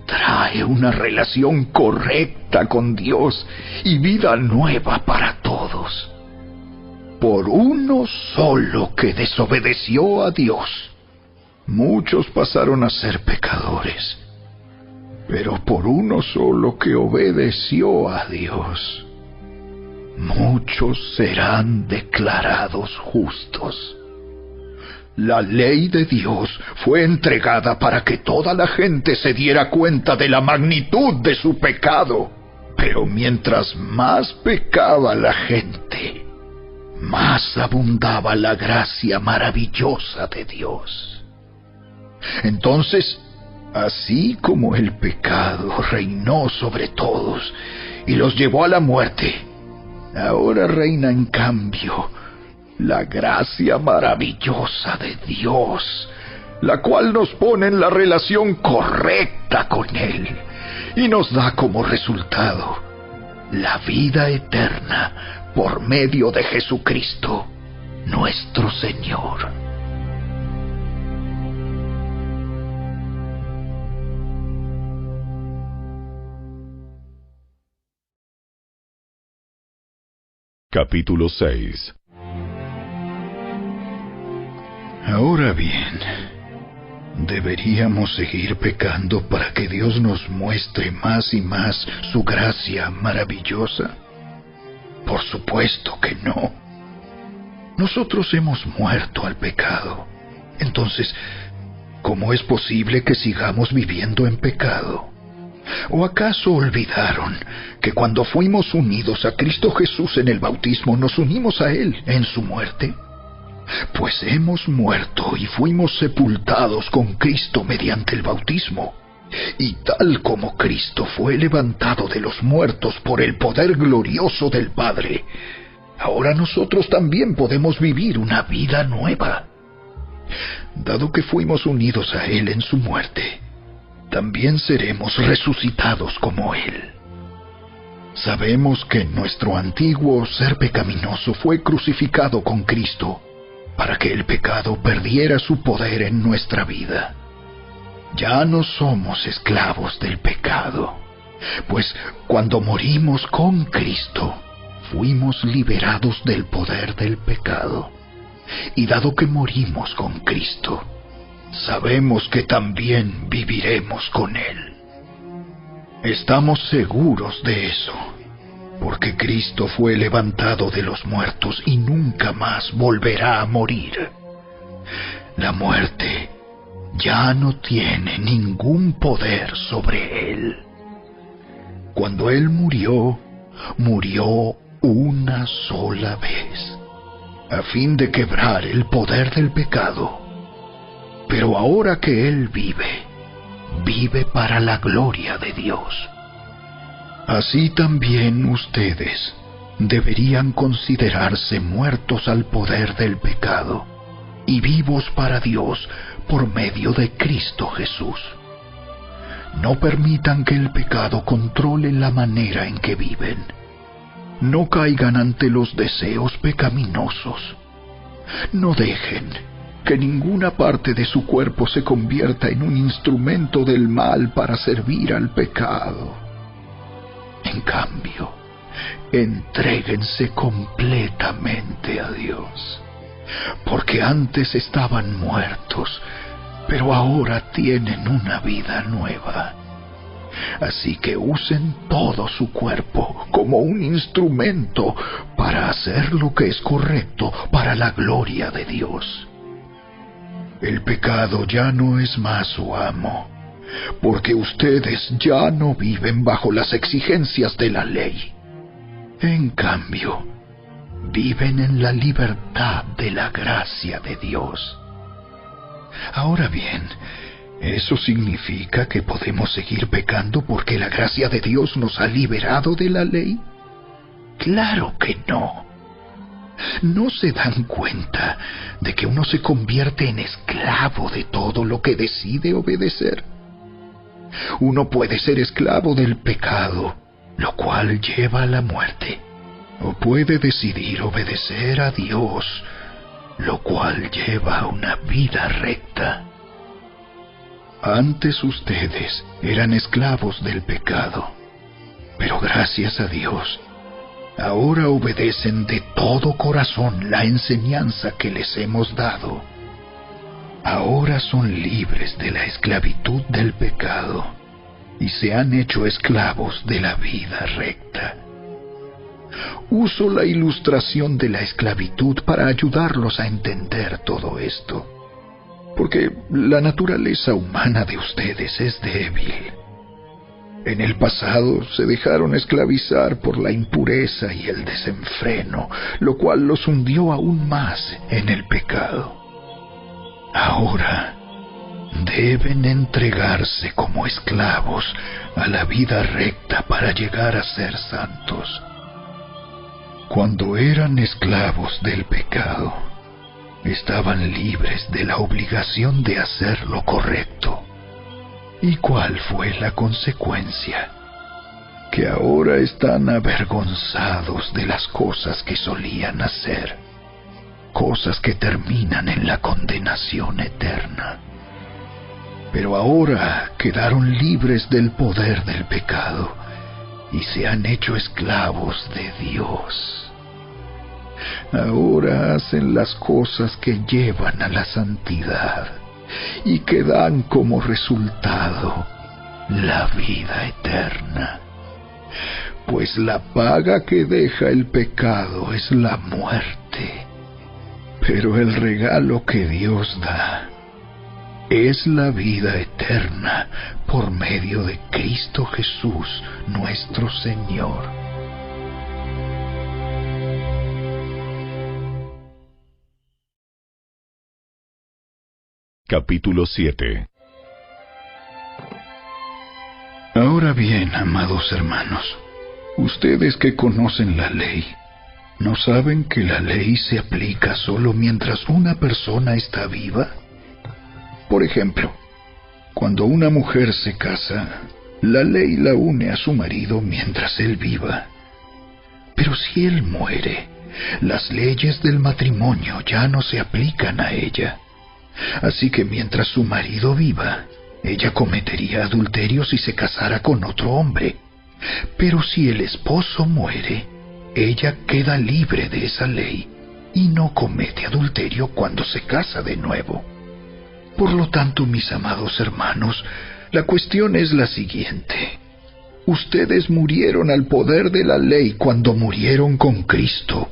trae una relación correcta con Dios y vida nueva para todos. Por uno solo que desobedeció a Dios, muchos pasaron a ser pecadores. Pero por uno solo que obedeció a Dios, muchos serán declarados justos. La ley de Dios fue entregada para que toda la gente se diera cuenta de la magnitud de su pecado. Pero mientras más pecaba la gente, más abundaba la gracia maravillosa de Dios. Entonces, así como el pecado reinó sobre todos y los llevó a la muerte, ahora reina en cambio la gracia maravillosa de Dios la cual nos pone en la relación correcta con Él y nos da como resultado la vida eterna por medio de Jesucristo, nuestro Señor. Capítulo 6. Ahora bien, ¿deberíamos seguir pecando para que Dios nos muestre más y más su gracia maravillosa? Por supuesto que no. Nosotros hemos muerto al pecado. Entonces, ¿cómo es posible que sigamos viviendo en pecado? ¿O acaso olvidaron que cuando fuimos unidos a Cristo Jesús en el bautismo, nos unimos a Él en su muerte? Pues hemos muerto y fuimos sepultados con Cristo mediante el bautismo. Y tal como Cristo fue levantado de los muertos por el poder glorioso del Padre, ahora nosotros también podemos vivir una vida nueva. Dado que fuimos unidos a Él en su muerte, también seremos resucitados como Él. Sabemos que nuestro antiguo ser pecaminoso fue crucificado con Cristo para que el pecado perdiera su poder en nuestra vida. Ya no somos esclavos del pecado, pues cuando morimos con Cristo, fuimos liberados del poder del pecado. Y dado que morimos con Cristo, sabemos que también viviremos con Él. Estamos seguros de eso, porque Cristo fue levantado de los muertos y nunca más volverá a morir. La muerte ya no tiene ningún poder sobre Él. Cuando Él murió, murió una sola vez, a fin de quebrar el poder del pecado. Pero ahora que Él vive, vive para la gloria de Dios. Así también ustedes deberían considerarse muertos al poder del pecado y vivos para Dios por medio de Cristo Jesús. No permitan que el pecado controle la manera en que viven. No caigan ante los deseos pecaminosos. No dejen que ninguna parte de su cuerpo se convierta en un instrumento del mal para servir al pecado. En cambio, entréguense completamente a Dios, porque antes estaban muertos, pero ahora tienen una vida nueva. Así que usen todo su cuerpo como un instrumento para hacer lo que es correcto para la gloria de Dios. El pecado ya no es más su amo, porque ustedes ya no viven bajo las exigencias de la ley. En cambio, viven en la libertad de la gracia de Dios. Ahora bien, ¿eso significa que podemos seguir pecando porque la gracia de Dios nos ha liberado de la ley? Claro que no. ¿No se dan cuenta de que uno se convierte en esclavo de todo lo que decide obedecer? Uno puede ser esclavo del pecado, lo cual lleva a la muerte, o puede decidir obedecer a Dios, lo cual lleva a una vida recta. Antes ustedes eran esclavos del pecado, pero gracias a Dios, ahora obedecen de todo corazón la enseñanza que les hemos dado. Ahora son libres de la esclavitud del pecado y se han hecho esclavos de la vida recta. Uso la ilustración de la esclavitud para ayudarlos a entender todo esto, porque la naturaleza humana de ustedes es débil. En el pasado se dejaron esclavizar por la impureza y el desenfreno, lo cual los hundió aún más en el pecado. Ahora deben entregarse como esclavos a la vida recta para llegar a ser santos. Cuando eran esclavos del pecado, estaban libres de la obligación de hacer lo correcto. ¿Y cuál fue la consecuencia? Que ahora están avergonzados de las cosas que solían hacer, cosas que terminan en la condenación eterna. Pero ahora quedaron libres del poder del pecado y se han hecho esclavos de Dios. Ahora hacen las cosas que llevan a la santidad y que dan como resultado la vida eterna. Pues la paga que deja el pecado es la muerte, pero el regalo que Dios da es la vida eterna por medio de Cristo Jesús, nuestro Señor. Capítulo 7. Ahora bien, amados hermanos, ustedes que conocen la ley, ¿no saben que la ley se aplica solo mientras una persona está viva? Por ejemplo, cuando una mujer se casa, la ley la une a su marido mientras él viva. Pero si él muere, las leyes del matrimonio ya no se aplican a ella. Así que mientras su marido viva, ella cometería adulterio si se casara con otro hombre. Pero si el esposo muere, ella queda libre de esa ley y no comete adulterio cuando se casa de nuevo. Por lo tanto, mis amados hermanos, la cuestión es la siguiente. Ustedes murieron al poder de la ley cuando murieron con Cristo,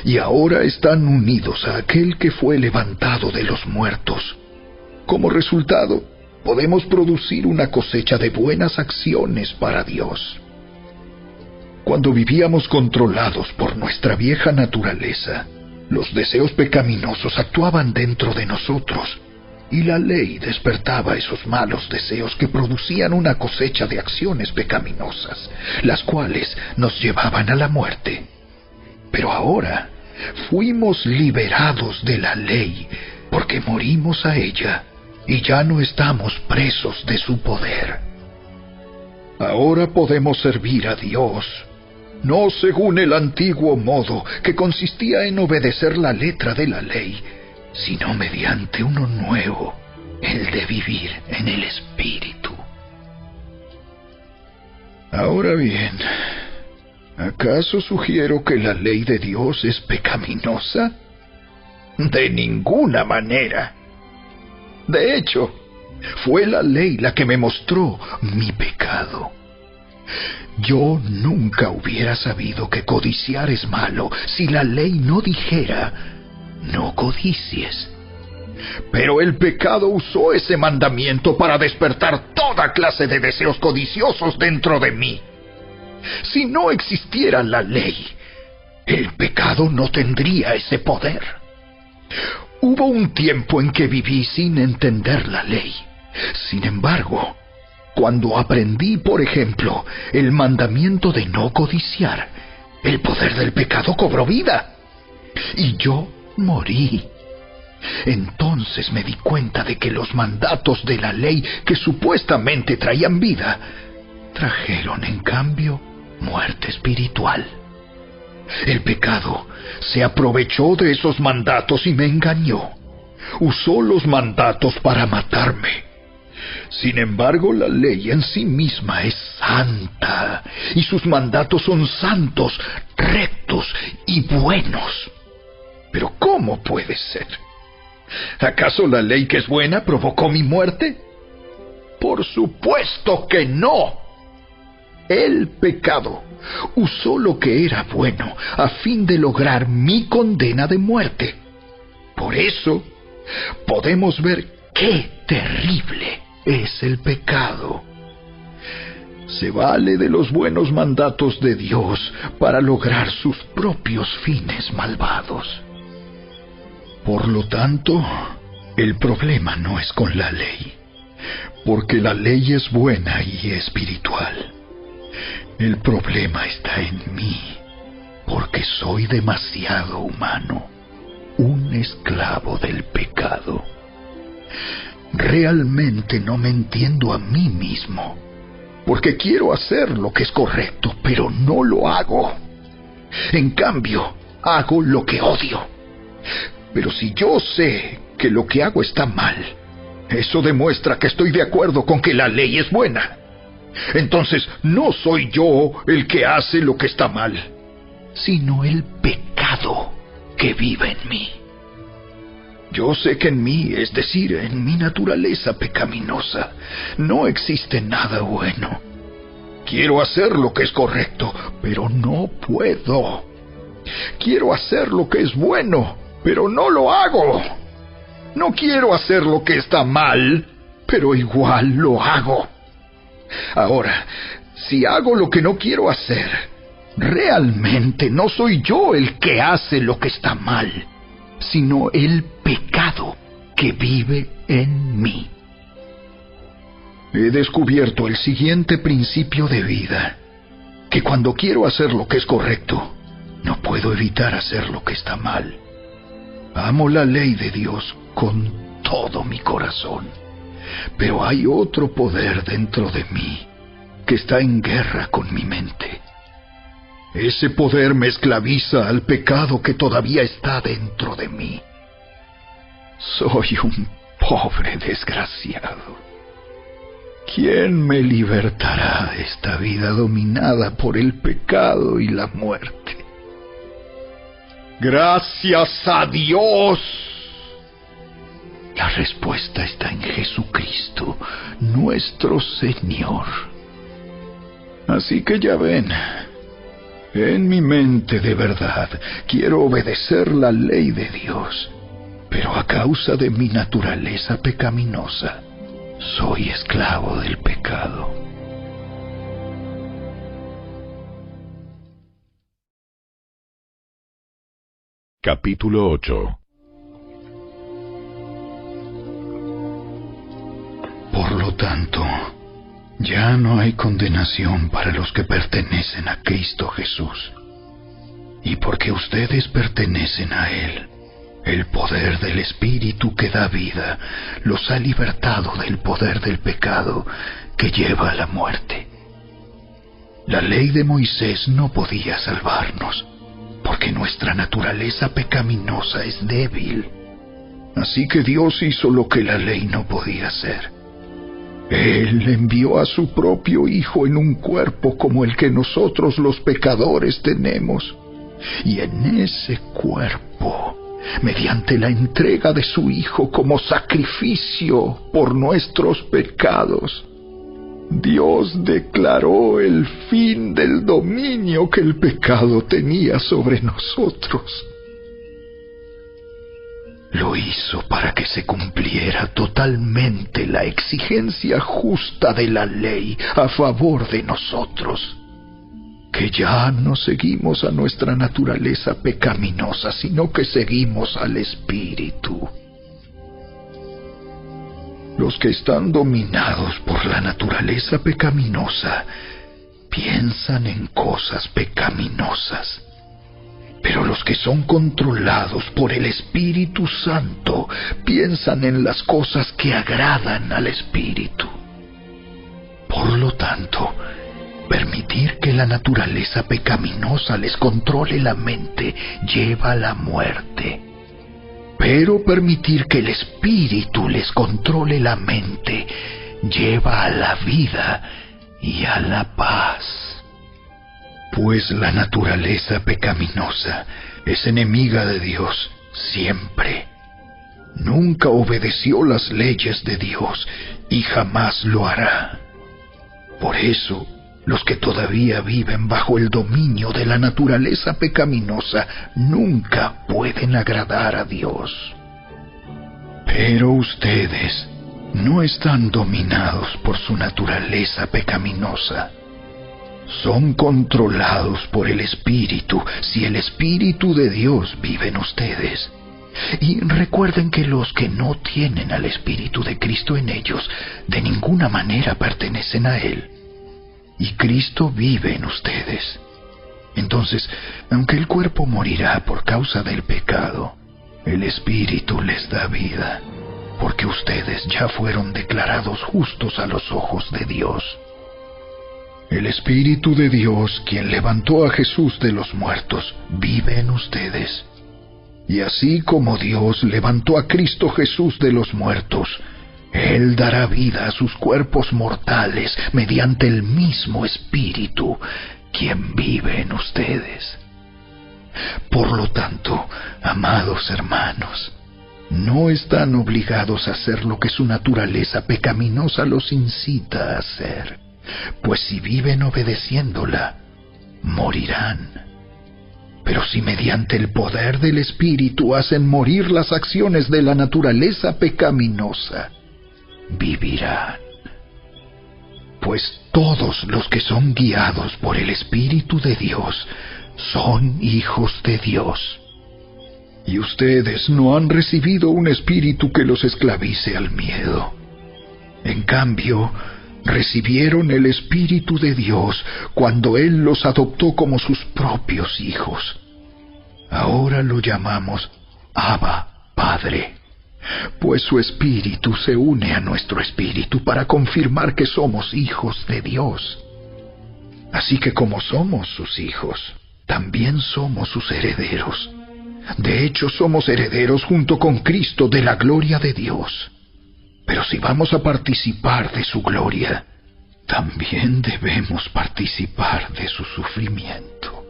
y ahora están unidos a aquel que fue levantado de los muertos. Como resultado, podemos producir una cosecha de buenas acciones para Dios. Cuando vivíamos controlados por nuestra vieja naturaleza, los deseos pecaminosos actuaban dentro de nosotros, y la ley despertaba esos malos deseos que producían una cosecha de acciones pecaminosas, las cuales nos llevaban a la muerte. Pero ahora fuimos liberados de la ley porque morimos a ella y ya no estamos presos de su poder. Ahora podemos servir a Dios, no según el antiguo modo que consistía en obedecer la letra de la ley, sino mediante uno nuevo, el de vivir en el Espíritu. Ahora bien, ¿acaso sugiero que la ley de Dios es pecaminosa? De ninguna manera. De hecho, fue la ley la que me mostró mi pecado. Yo nunca hubiera sabido que codiciar es malo si la ley no dijera: no codicies. Pero el pecado usó ese mandamiento para despertar toda clase de deseos codiciosos dentro de mí. Si no existiera la ley, el pecado no tendría ese poder. Hubo un tiempo en que viví sin entender la ley. Sin embargo, cuando aprendí, por ejemplo, el mandamiento de no codiciar, el poder del pecado cobró vida, y yo morí. Entonces me di cuenta de que los mandatos de la ley que supuestamente traían vida, trajeron en cambio muerte espiritual. El pecado se aprovechó de esos mandatos y me engañó. Usó los mandatos para matarme. Sin embargo, la ley en sí misma es santa, y sus mandatos son santos, rectos y buenos. Pero ¿cómo puede ser? ¿Acaso la ley que es buena provocó mi muerte? Por supuesto que no. El pecado usó lo que era bueno a fin de lograr mi condena de muerte. Por eso, podemos ver qué terrible es el pecado. Se vale de los buenos mandatos de Dios para lograr sus propios fines malvados. Por lo tanto, el problema no es con la ley, porque la ley es buena y espiritual. El problema está en mí, porque soy demasiado humano. un esclavo del pecado. Realmente no me entiendo a mí mismo, porque quiero hacer lo que es correcto, pero no lo hago. En cambio, hago lo que odio. Pero si yo sé que lo que hago está mal, eso demuestra que estoy de acuerdo con que la ley es buena. Entonces, no soy yo el que hace lo que está mal, sino el pecado que vive en mí. Yo sé que en mí, es decir, en mi naturaleza pecaminosa, no existe nada bueno. Quiero hacer lo que es correcto, pero no puedo. Quiero hacer lo que es bueno, pero no lo hago. No quiero hacer lo que está mal, pero igual lo hago. Ahora, si hago lo que no quiero hacer, realmente no soy yo el que hace lo que está mal, sino el pecado que vive en mí. He descubierto el siguiente principio de vida, que cuando quiero hacer lo que es correcto, no puedo evitar hacer lo que está mal. Amo la ley de Dios con todo mi corazón, pero hay otro poder dentro de mí que está en guerra con mi mente. Ese poder me esclaviza al pecado que todavía está dentro de mí. Soy un pobre desgraciado. ¿Quién me libertará de esta vida dominada por el pecado y la muerte? ¡Gracias a Dios! La respuesta está en Jesucristo, nuestro Señor. Así que ya ven, en mi mente de verdad quiero obedecer la ley de Dios, pero a causa de mi naturaleza pecaminosa, soy esclavo del pecado. Capítulo 8. Por lo tanto, ya no hay condenación para los que pertenecen a Cristo Jesús. Y porque ustedes pertenecen a Él, el poder del Espíritu que da vida los ha libertado del poder del pecado que lleva a la muerte. La ley de Moisés no podía salvarnos, porque nuestra naturaleza pecaminosa es débil. Así que Dios hizo lo que la ley no podía hacer. Él envió a su propio Hijo en un cuerpo como el que nosotros los pecadores tenemos. Y en ese cuerpo, mediante la entrega de su Hijo como sacrificio por nuestros pecados, Dios declaró el fin del dominio que el pecado tenía sobre nosotros. Lo hizo para que se cumpliera totalmente la exigencia justa de la ley a favor de nosotros, que ya no seguimos a nuestra naturaleza pecaminosa, sino que seguimos al Espíritu. Los que están dominados por la naturaleza pecaminosa piensan en cosas pecaminosas, pero los que son controlados por el Espíritu Santo piensan en las cosas que agradan al Espíritu. Por lo tanto, permitir que la naturaleza pecaminosa les controle la mente lleva a la muerte. Pero permitir que el Espíritu les controle la mente lleva a la vida y a la paz. Pues la naturaleza pecaminosa es enemiga de Dios siempre. Nunca obedeció las leyes de Dios y jamás lo hará. Por eso, los que todavía viven bajo el dominio de la naturaleza pecaminosa nunca pueden agradar a Dios. Pero ustedes no están dominados por su naturaleza pecaminosa. Son controlados por el Espíritu, si el Espíritu de Dios vive en ustedes. Y recuerden que los que no tienen al Espíritu de Cristo en ellos, de ninguna manera pertenecen a Él. Y Cristo vive en ustedes. Entonces, aunque el cuerpo morirá por causa del pecado, El Espíritu les da vida, porque ustedes ya fueron declarados justos a los ojos de Dios. El Espíritu de Dios, quien levantó a Jesús de los muertos, vive en ustedes. Y así como Dios levantó a Cristo Jesús de los muertos, Él dará vida a sus cuerpos mortales mediante el mismo Espíritu, quien vive en ustedes. Por lo tanto, amados hermanos, no están obligados a hacer lo que su naturaleza pecaminosa los incita a hacer, pues si viven obedeciéndola, morirán. Pero si mediante el poder del Espíritu hacen morir las acciones de la naturaleza pecaminosa, vivirán. Pues todos los que son guiados por el Espíritu de Dios son hijos de Dios. Y ustedes no han recibido un espíritu que los esclavice al miedo. En cambio, recibieron el Espíritu de Dios cuando Él los adoptó como sus propios hijos. Ahora lo llamamos Abba, Padre, pues su Espíritu se une a nuestro espíritu para confirmar que somos hijos de Dios. Así que como somos sus hijos, también somos sus herederos. De hecho, somos herederos junto con Cristo de la gloria de Dios. Pero si vamos a participar de su gloria, también debemos participar de su sufrimiento.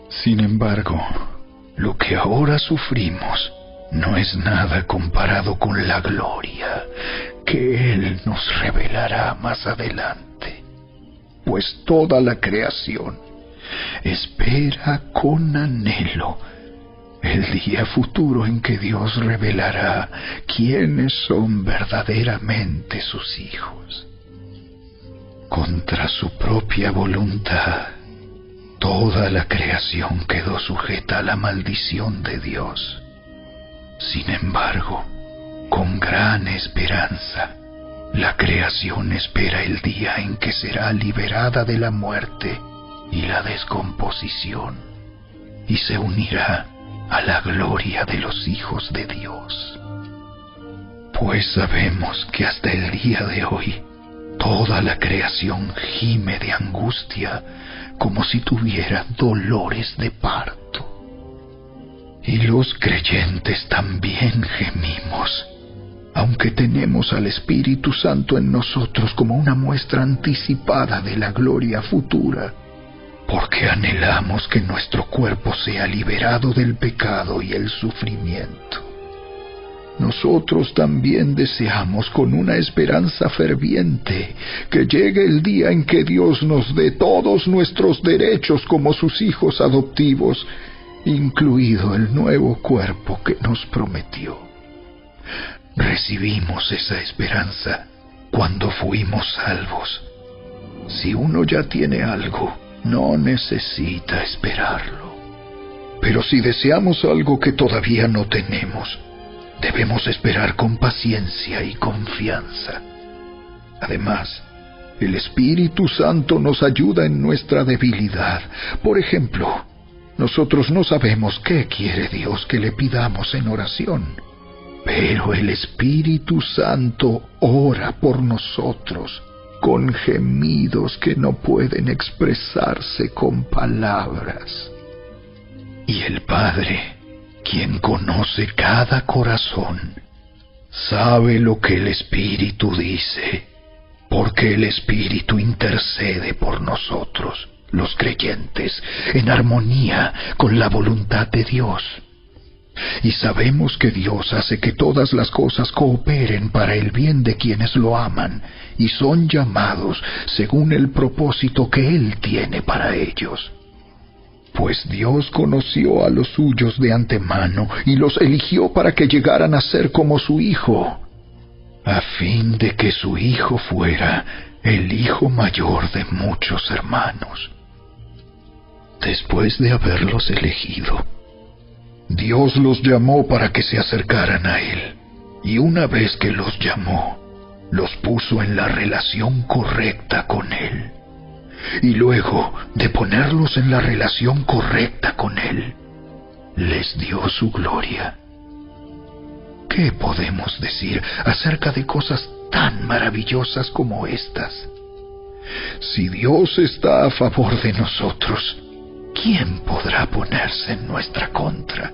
Sin embargo, lo que ahora sufrimos no es nada comparado con la gloria que Él nos revelará más adelante, pues toda la creación espera con anhelo el día futuro en que Dios revelará quiénes son verdaderamente sus hijos. Contra su propia voluntad, toda la creación quedó sujeta a la maldición de Dios. Sin embargo, con gran esperanza, la creación espera el día en que será liberada de la muerte y la descomposición, y se unirá a la gloria de los hijos de Dios. Pues sabemos que hasta el día de hoy, toda la creación gime de angustia como si tuviera dolores de parto. Y los creyentes también gemimos, aunque tenemos al Espíritu Santo en nosotros como una muestra anticipada de la gloria futura, porque anhelamos que nuestro cuerpo sea liberado del pecado y el sufrimiento. Nosotros también deseamos con una esperanza ferviente que llegue el día en que Dios nos dé todos nuestros derechos como sus hijos adoptivos, incluido el nuevo cuerpo que nos prometió. Recibimos esa esperanza cuando fuimos salvos. Si uno ya tiene algo, no necesita esperarlo. Pero si deseamos algo que todavía no tenemos, debemos esperar con paciencia y confianza. Además, el Espíritu Santo nos ayuda en nuestra debilidad. Por ejemplo, nosotros no sabemos qué quiere Dios que le pidamos en oración, pero el Espíritu Santo ora por nosotros con gemidos que no pueden expresarse con palabras. Y el Padre, quien conoce cada corazón, sabe lo que el Espíritu dice, porque el Espíritu intercede por nosotros, los creyentes, en armonía con la voluntad de Dios. Y sabemos que Dios hace que todas las cosas cooperen para el bien de quienes lo aman y son llamados según el propósito que Él tiene para ellos. Pues Dios conoció a los suyos de antemano y los eligió para que llegaran a ser como su Hijo, a fin de que su Hijo fuera el hijo mayor de muchos hermanos. Después de haberlos elegido, Dios los llamó para que se acercaran a Él, y una vez que los llamó, los puso en la relación correcta con Él. Y luego de ponerlos en la relación correcta con Él, les dio su gloria. ¿Qué podemos decir acerca de cosas tan maravillosas como estas? Si Dios está a favor de nosotros, ¿quién podrá ponerse en nuestra contra?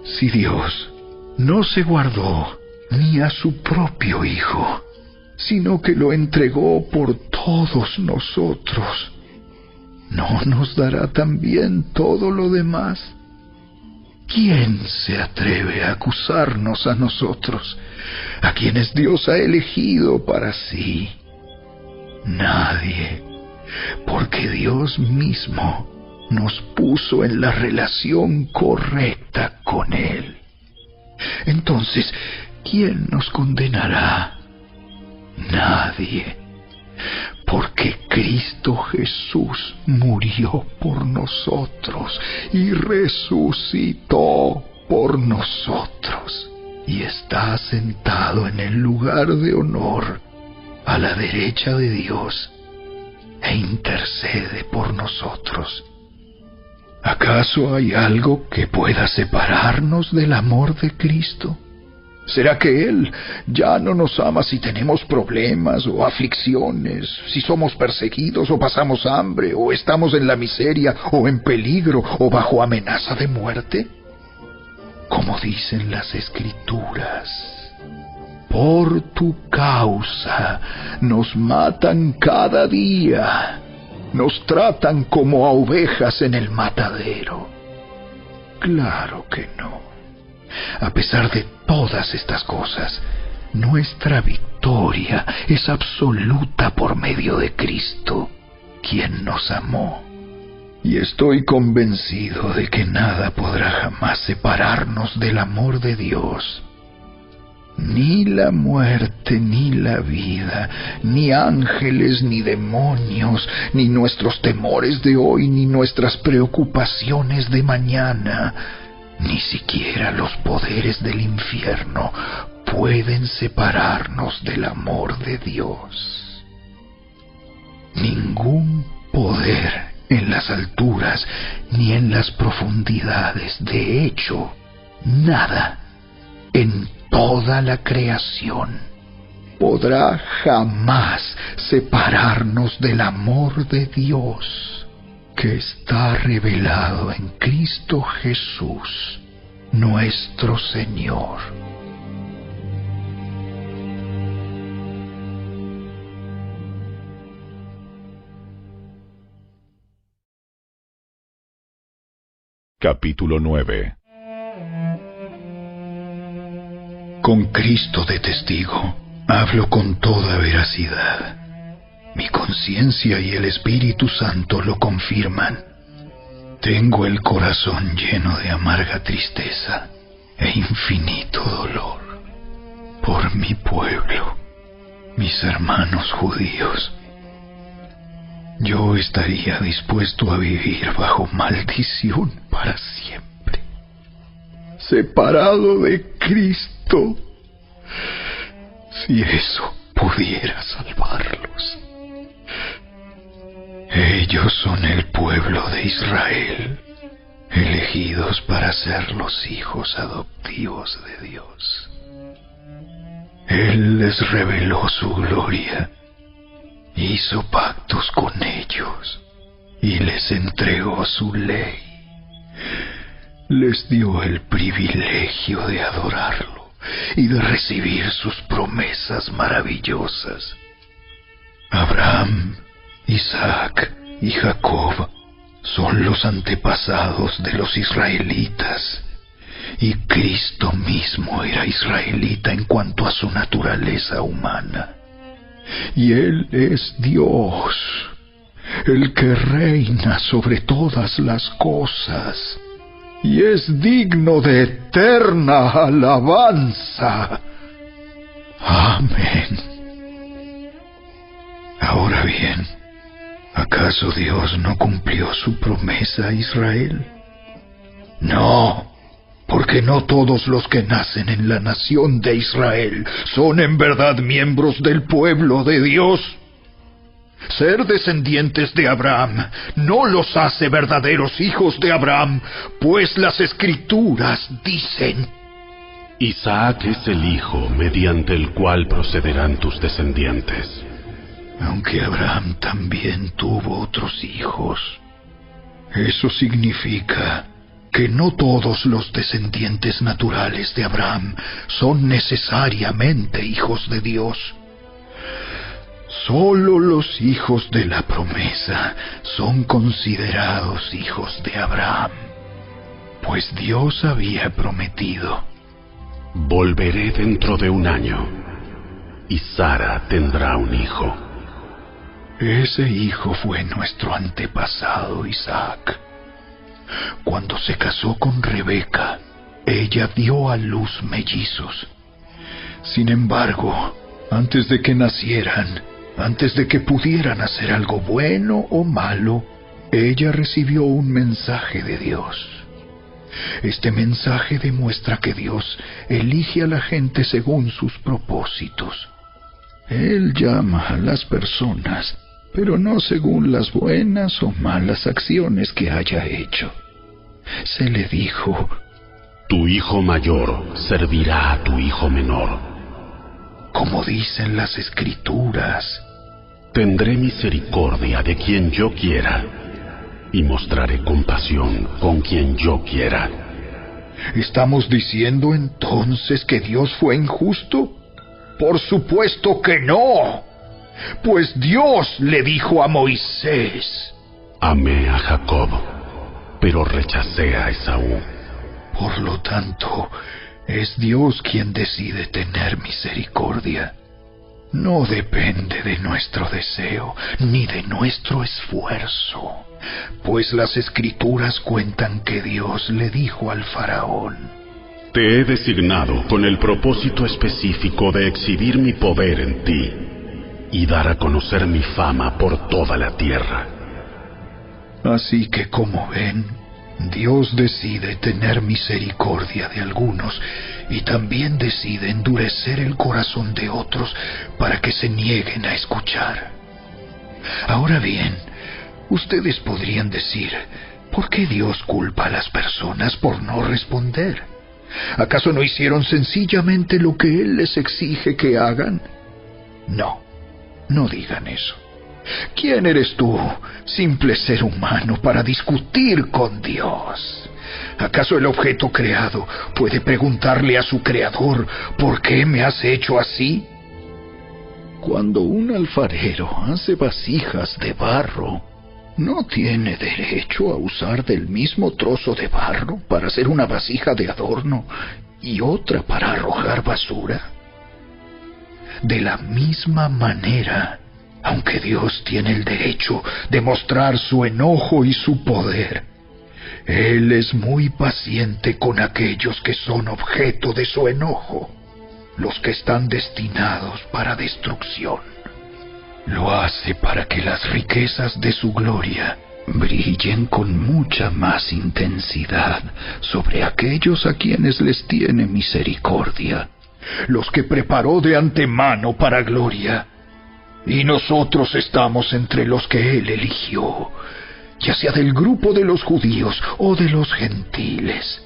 Si Dios no se guardó ni a su propio Hijo, sino que lo entregó por todos nosotros, ¿no nos dará también todo lo demás? ¿Quién se atreve a acusarnos a nosotros, a quienes Dios ha elegido para sí? Nadie, porque Dios mismo nos puso en la relación correcta con Él. Entonces, ¿quién nos condenará? Nadie, porque Cristo Jesús murió por nosotros y resucitó por nosotros y está sentado en el lugar de honor a la derecha de Dios e intercede por nosotros. ¿Acaso hay algo que pueda separarnos del amor de Cristo? ¿Será que Él ya no nos ama si tenemos problemas o aflicciones, si somos perseguidos o pasamos hambre, o estamos en la miseria o en peligro o bajo amenaza de muerte? Como dicen las Escrituras, por tu causa nos matan cada día, nos tratan como a ovejas en el matadero. Claro que no. A pesar de todas estas cosas, nuestra victoria es absoluta por medio de Cristo, quien nos amó. Y estoy convencido de que nada podrá jamás separarnos del amor de Dios. Ni la muerte, ni la vida, ni ángeles, ni demonios, ni nuestros temores de hoy, ni nuestras preocupaciones de mañana, ni siquiera los poderes del infierno pueden separarnos del amor de Dios. Ningún poder en las alturas ni en las profundidades, de hecho, nada en toda la creación podrá jamás separarnos del amor de Dios, que está revelado en Cristo Jesús, nuestro Señor. Capítulo 9. Con Cristo de testigo, hablo con toda veracidad. Mi conciencia y el Espíritu Santo lo confirman. Tengo el corazón lleno de amarga tristeza e infinito dolor por mi pueblo, mis hermanos judíos. Yo estaría dispuesto a vivir bajo maldición para siempre, separado de Cristo, si eso pudiera salvarlos. Ellos son el pueblo de Israel, elegidos para ser los hijos adoptivos de Dios. Él les reveló su gloria, hizo pactos con ellos y les entregó su ley. Les dio el privilegio de adorarlo y de recibir sus promesas maravillosas. Abraham, Isaac y Jacob son los antepasados de los israelitas, y Cristo mismo era israelita en cuanto a su naturaleza humana. Y Él es Dios, el que reina sobre todas las cosas, y es digno de eterna alabanza. Amén. Ahora bien, ¿acaso Dios no cumplió su promesa a Israel? No, porque no todos los que nacen en la nación de Israel son en verdad miembros del pueblo de Dios. Ser descendientes de Abraham no los hace verdaderos hijos de Abraham, pues las Escrituras dicen: Isaac es el hijo mediante el cual procederán tus descendientes. Aunque Abraham también tuvo otros hijos, eso significa que no todos los descendientes naturales de Abraham son necesariamente hijos de Dios. Solo los hijos de la promesa son considerados hijos de Abraham, pues Dios había prometido: volveré dentro de 1 año, y Sara tendrá un hijo. Ese hijo fue nuestro antepasado Isaac. Cuando se casó con Rebeca, ella dio a luz mellizos. Sin embargo, antes de que nacieran, antes de que pudieran hacer algo bueno o malo, ella recibió un mensaje de Dios. Este mensaje demuestra que Dios elige a la gente según sus propósitos. Él llama a las personas, pero no según las buenas o malas acciones que haya hecho. Se le dijo: tu hijo mayor servirá a tu hijo menor. Como dicen las Escrituras: tendré misericordia de quien yo quiera, y mostraré compasión con quien yo quiera. ¿Estamos diciendo entonces que Dios fue injusto? Por supuesto que no, pues Dios le dijo a Moisés: amé a Jacob, pero rechacé a Esaú. Por lo tanto, es Dios quien decide tener misericordia. No depende de nuestro deseo, ni de nuestro esfuerzo, pues las Escrituras cuentan que Dios le dijo al faraón: te he designado con el propósito específico de exhibir mi poder en ti y dar a conocer mi fama por toda la tierra. Así que, como ven, Dios decide tener misericordia de algunos y también decide endurecer el corazón de otros para que se nieguen a escuchar. Ahora bien, ustedes podrían decir: ¿por qué Dios culpa a las personas por no responder? ¿Acaso no hicieron sencillamente lo que Él les exige que hagan? No, no digan eso. ¿Quién eres tú, simple ser humano, para discutir con Dios? ¿Acaso el objeto creado puede preguntarle a su creador: ¿por qué me has hecho así? Cuando un alfarero hace vasijas de barro, ¿no tiene derecho a usar del mismo trozo de barro para hacer una vasija de adorno y otra para arrojar basura? De la misma manera, aunque Dios tiene el derecho de mostrar su enojo y su poder, Él es muy paciente con aquellos que son objeto de su enojo, los que están destinados para destrucción. Lo hace para que las riquezas de su gloria brillen con mucha más intensidad sobre aquellos a quienes les tiene misericordia, los que preparó de antemano para gloria. Y nosotros estamos entre los que Él eligió, ya sea del grupo de los judíos o de los gentiles.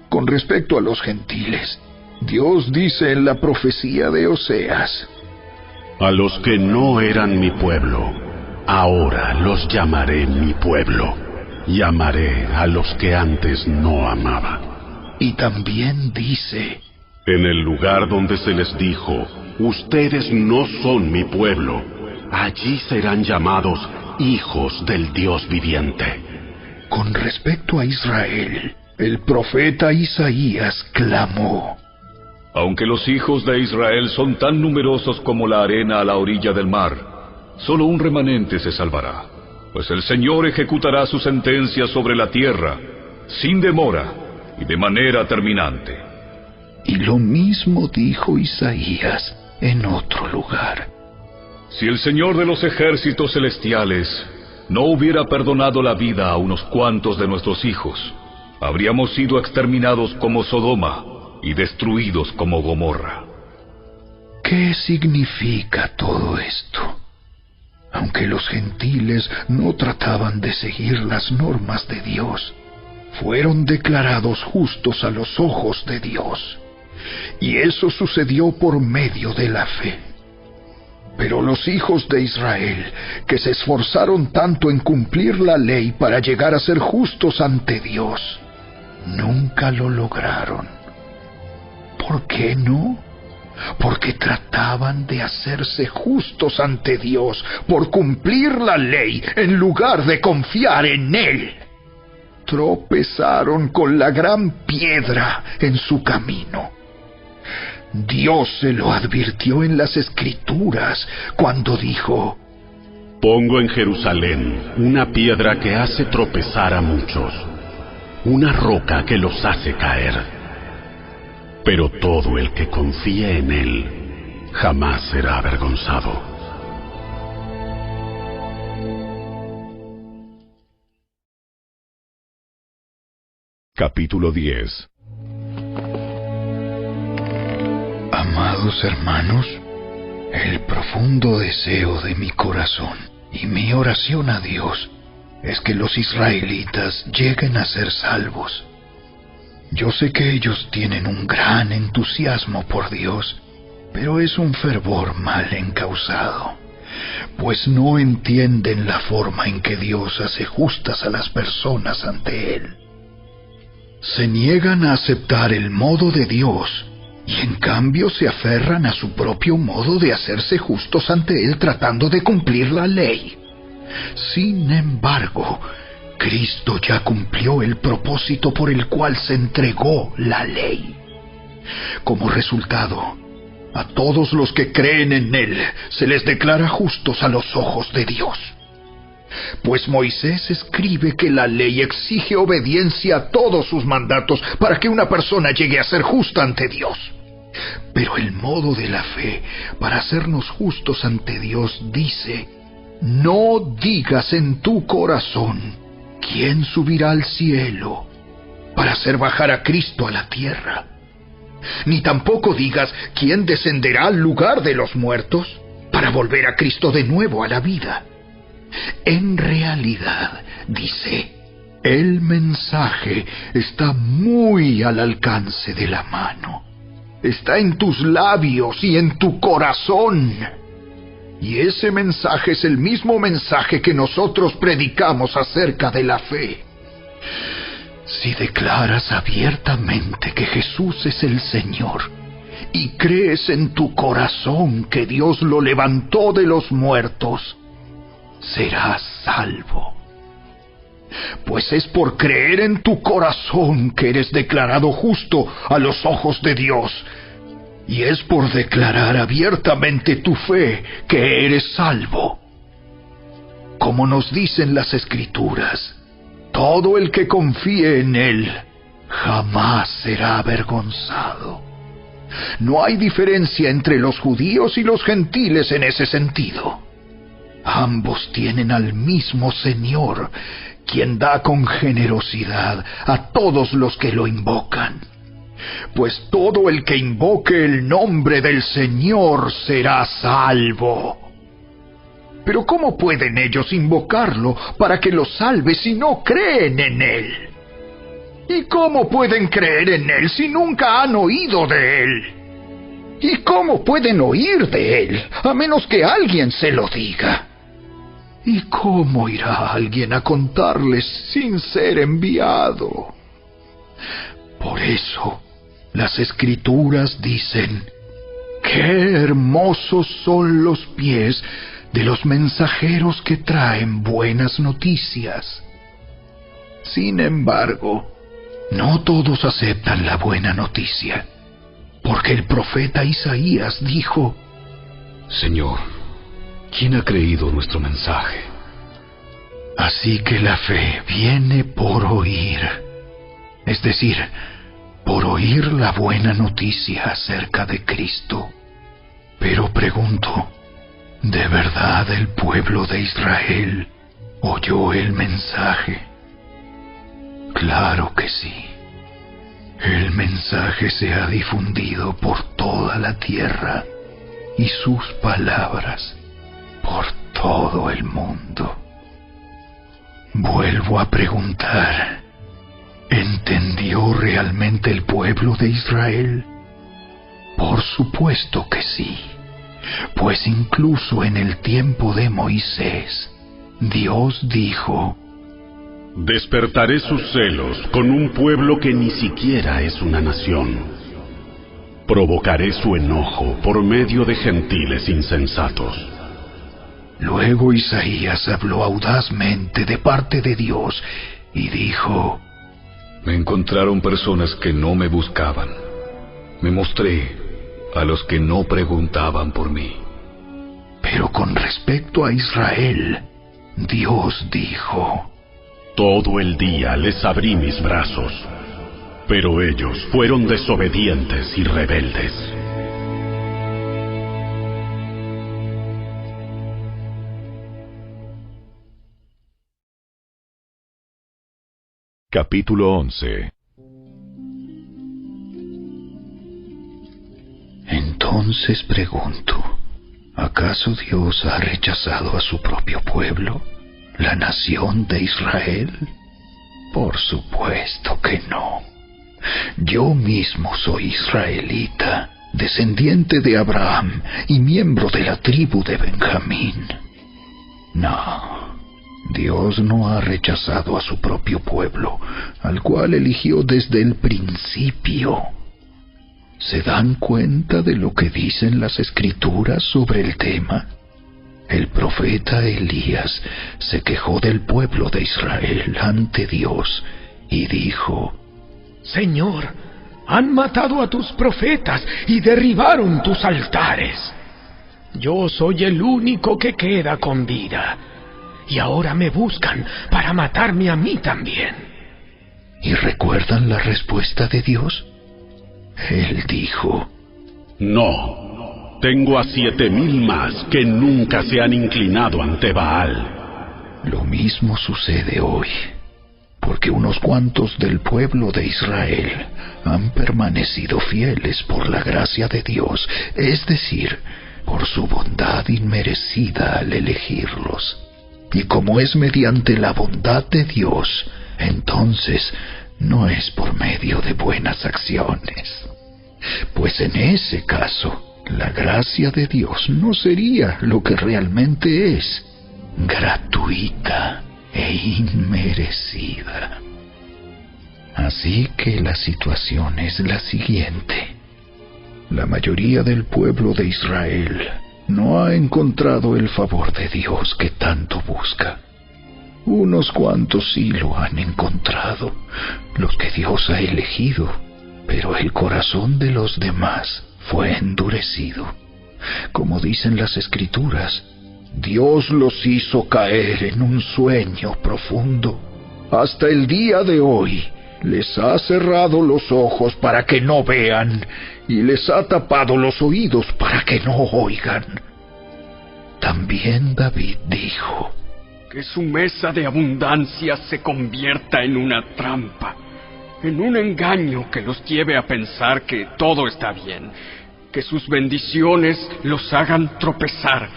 Con respecto a los gentiles, Dios dice en la profecía de Oseas: a los que no eran mi pueblo, ahora los llamaré mi pueblo, y amaré a los que antes no amaba. Y también dice: en el lugar donde se les dijo: ustedes no son mi pueblo, allí serán llamados hijos del Dios viviente. Con respecto a Israel, el profeta Isaías clamó: aunque los hijos de Israel son tan numerosos como la arena a la orilla del mar, solo un remanente se salvará, pues el Señor ejecutará su sentencia sobre la tierra, sin demora y de manera terminante. Y lo mismo dijo Isaías en otro lugar: si el Señor de los ejércitos celestiales no hubiera perdonado la vida a unos cuantos de nuestros hijos, habríamos sido exterminados como Sodoma y destruidos como Gomorra. ¿Qué significa todo esto? Aunque los gentiles no trataban de seguir las normas de Dios, fueron declarados justos a los ojos de Dios. Y eso sucedió por medio de la fe. Pero los hijos de Israel, que se esforzaron tanto en cumplir la ley para llegar a ser justos ante Dios, nunca lo lograron. ¿Por qué no? Porque trataban de hacerse justos ante Dios por cumplir la ley en lugar de confiar en Él. Tropezaron con la gran piedra en su camino. Dios se lo advirtió en las Escrituras cuando dijo: Pongo en Jerusalén una piedra que hace tropezar a muchos, una roca que los hace caer. Pero todo el que confíe en Él jamás será avergonzado. Capítulo 10. Amados hermanos, el profundo deseo de mi corazón y mi oración a Dios es que los israelitas lleguen a ser salvos. Yo sé que ellos tienen un gran entusiasmo por Dios, pero es un fervor mal encausado, pues no entienden la forma en que Dios hace justas a las personas ante Él. Se niegan a aceptar el modo de Dios y en cambio se aferran a su propio modo de hacerse justos ante Él tratando de cumplir la ley. Sin embargo, Cristo ya cumplió el propósito por el cual se entregó la ley. Como resultado, a todos los que creen en Él se les declara justos a los ojos de Dios. Pues Moisés escribe que la ley exige obediencia a todos sus mandatos para que una persona llegue a ser justa ante Dios. Pero el modo de la fe para hacernos justos ante Dios dice: no digas en tu corazón: ¿quién subirá al cielo para hacer bajar a Cristo a la tierra? Ni tampoco digas: ¿quién descenderá al lugar de los muertos para volver a Cristo de nuevo a la vida? En realidad, dice, el mensaje está muy al alcance de la mano. Está en tus labios y en tu corazón. Y ese mensaje es el mismo mensaje que nosotros predicamos acerca de la fe. Si declaras abiertamente que Jesús es el Señor y crees en tu corazón que Dios lo levantó de los muertos, serás salvo. Pues es por creer en tu corazón que eres declarado justo a los ojos de Dios, y es por declarar abiertamente tu fe que eres salvo. Como nos dicen las Escrituras, todo el que confíe en Él jamás será avergonzado. No hay diferencia entre los judíos y los gentiles en ese sentido. Ambos tienen al mismo Señor, quien da con generosidad a todos los que lo invocan. Pues todo el que invoque el nombre del Señor será salvo. Pero ¿cómo pueden ellos invocarlo para que los salve si no creen en Él? ¿Y cómo pueden creer en Él si nunca han oído de Él? ¿Y cómo pueden oír de Él a menos que alguien se lo diga? ¿Y cómo irá alguien a contarles sin ser enviado? Por eso, las Escrituras dicen: ¡qué hermosos son los pies de los mensajeros que traen buenas noticias! Sin embargo, no todos aceptan la buena noticia, porque el profeta Isaías dijo: Señor, ¿quién ha creído nuestro mensaje? Así que la fe viene por oír, es decir, por oír la buena noticia acerca de Cristo. Pero pregunto, ¿de verdad el pueblo de Israel oyó el mensaje? Claro que sí. El mensaje se ha difundido por toda la tierra y sus palabras por todo el mundo. Vuelvo a preguntar, ¿entendió realmente el pueblo de Israel? Por supuesto que sí, pues incluso en el tiempo de Moisés, Dios dijo: despertaré sus celos con un pueblo que ni siquiera es una nación. Provocaré su enojo por medio de gentiles insensatos. Luego Isaías habló audazmente de parte de Dios y dijo: Me encontraron personas que no me buscaban. Me mostré a los que no preguntaban por mí. Pero con respecto a Israel, Dios dijo: todo el día les abrí mis brazos, pero ellos fueron desobedientes y rebeldes. Capítulo 11. Entonces pregunto, ¿acaso Dios ha rechazado a su propio pueblo, la nación de Israel? Por supuesto que no. Yo mismo soy israelita, descendiente de Abraham y miembro de la tribu de Benjamín. No, Dios no ha rechazado a su propio pueblo, al cual eligió desde el principio. ¿Se dan cuenta de lo que dicen las Escrituras sobre el tema? El profeta Elías se quejó del pueblo de Israel ante Dios y dijo: Señor, han matado a tus profetas y derribaron tus altares. Yo soy el único que queda con vida, y ahora me buscan para matarme a mí también. ¿Y recuerdan la respuesta de Dios? Él dijo: no, tengo a 7,000 más que nunca se han inclinado ante Baal. Lo mismo sucede hoy, porque unos cuantos del pueblo de Israel han permanecido fieles por la gracia de Dios, es decir, por su bondad inmerecida al elegirlos. Y como es mediante la bondad de Dios, entonces no es por medio de buenas acciones. Pues en ese caso, la gracia de Dios no sería lo que realmente es: gratuita e inmerecida. Así que la situación es la siguiente. La mayoría del pueblo de Israel no ha encontrado el favor de Dios que tanto busca. Unos cuantos sí lo han encontrado, los que Dios ha elegido, pero el corazón de los demás fue endurecido. Como dicen las Escrituras, Dios los hizo caer en un sueño profundo. Hasta el día de hoy les ha cerrado los ojos para que no vean y les ha tapado los oídos para que no oigan. También David dijo: que su mesa de abundancia se convierta en una trampa, en un engaño que los lleve a pensar que todo está bien, que sus bendiciones los hagan tropezar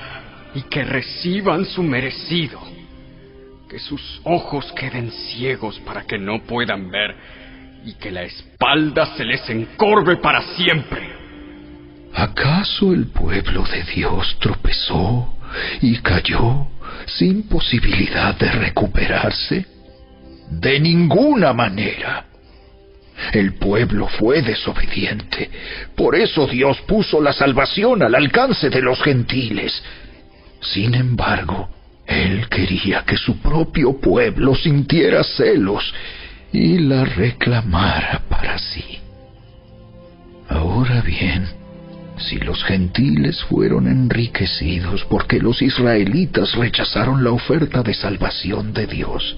y que reciban su merecido, que sus ojos queden ciegos para que no puedan ver y que la espalda se les encorve para siempre. ¿Acaso el pueblo de Dios tropezó y cayó sin posibilidad de recuperarse? De ninguna manera. El pueblo fue desobediente. Por eso Dios puso la salvación al alcance de los gentiles. Sin embargo, Él quería que su propio pueblo sintiera celos y la reclamara para sí. Ahora bien, si los gentiles fueron enriquecidos porque los israelitas rechazaron la oferta de salvación de Dios,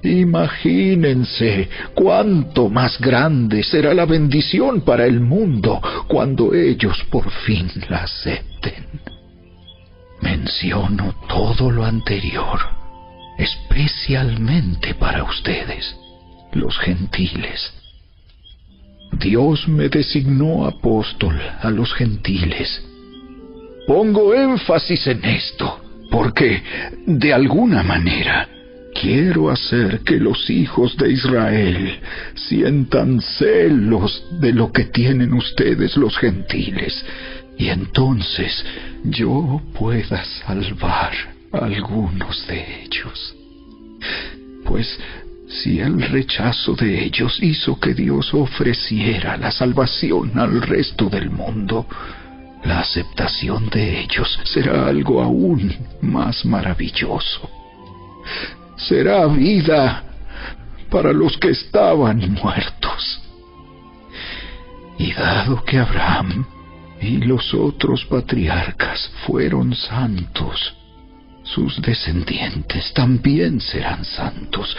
imagínense cuánto más grande será la bendición para el mundo cuando ellos por fin la acepten. Menciono todo lo anterior especialmente para ustedes, los gentiles. Dios me designó apóstol a los gentiles. Pongo énfasis en esto, porque, de alguna manera, quiero hacer que los hijos de Israel sientan celos de lo que tienen ustedes los gentiles, y entonces yo pueda salvar a algunos de ellos. Pues si el rechazo de ellos hizo que Dios ofreciera la salvación al resto del mundo, la aceptación de ellos será algo aún más maravilloso. Será vida para los que estaban muertos. Y dado que Abraham y los otros patriarcas fueron santos, sus descendientes también serán santos,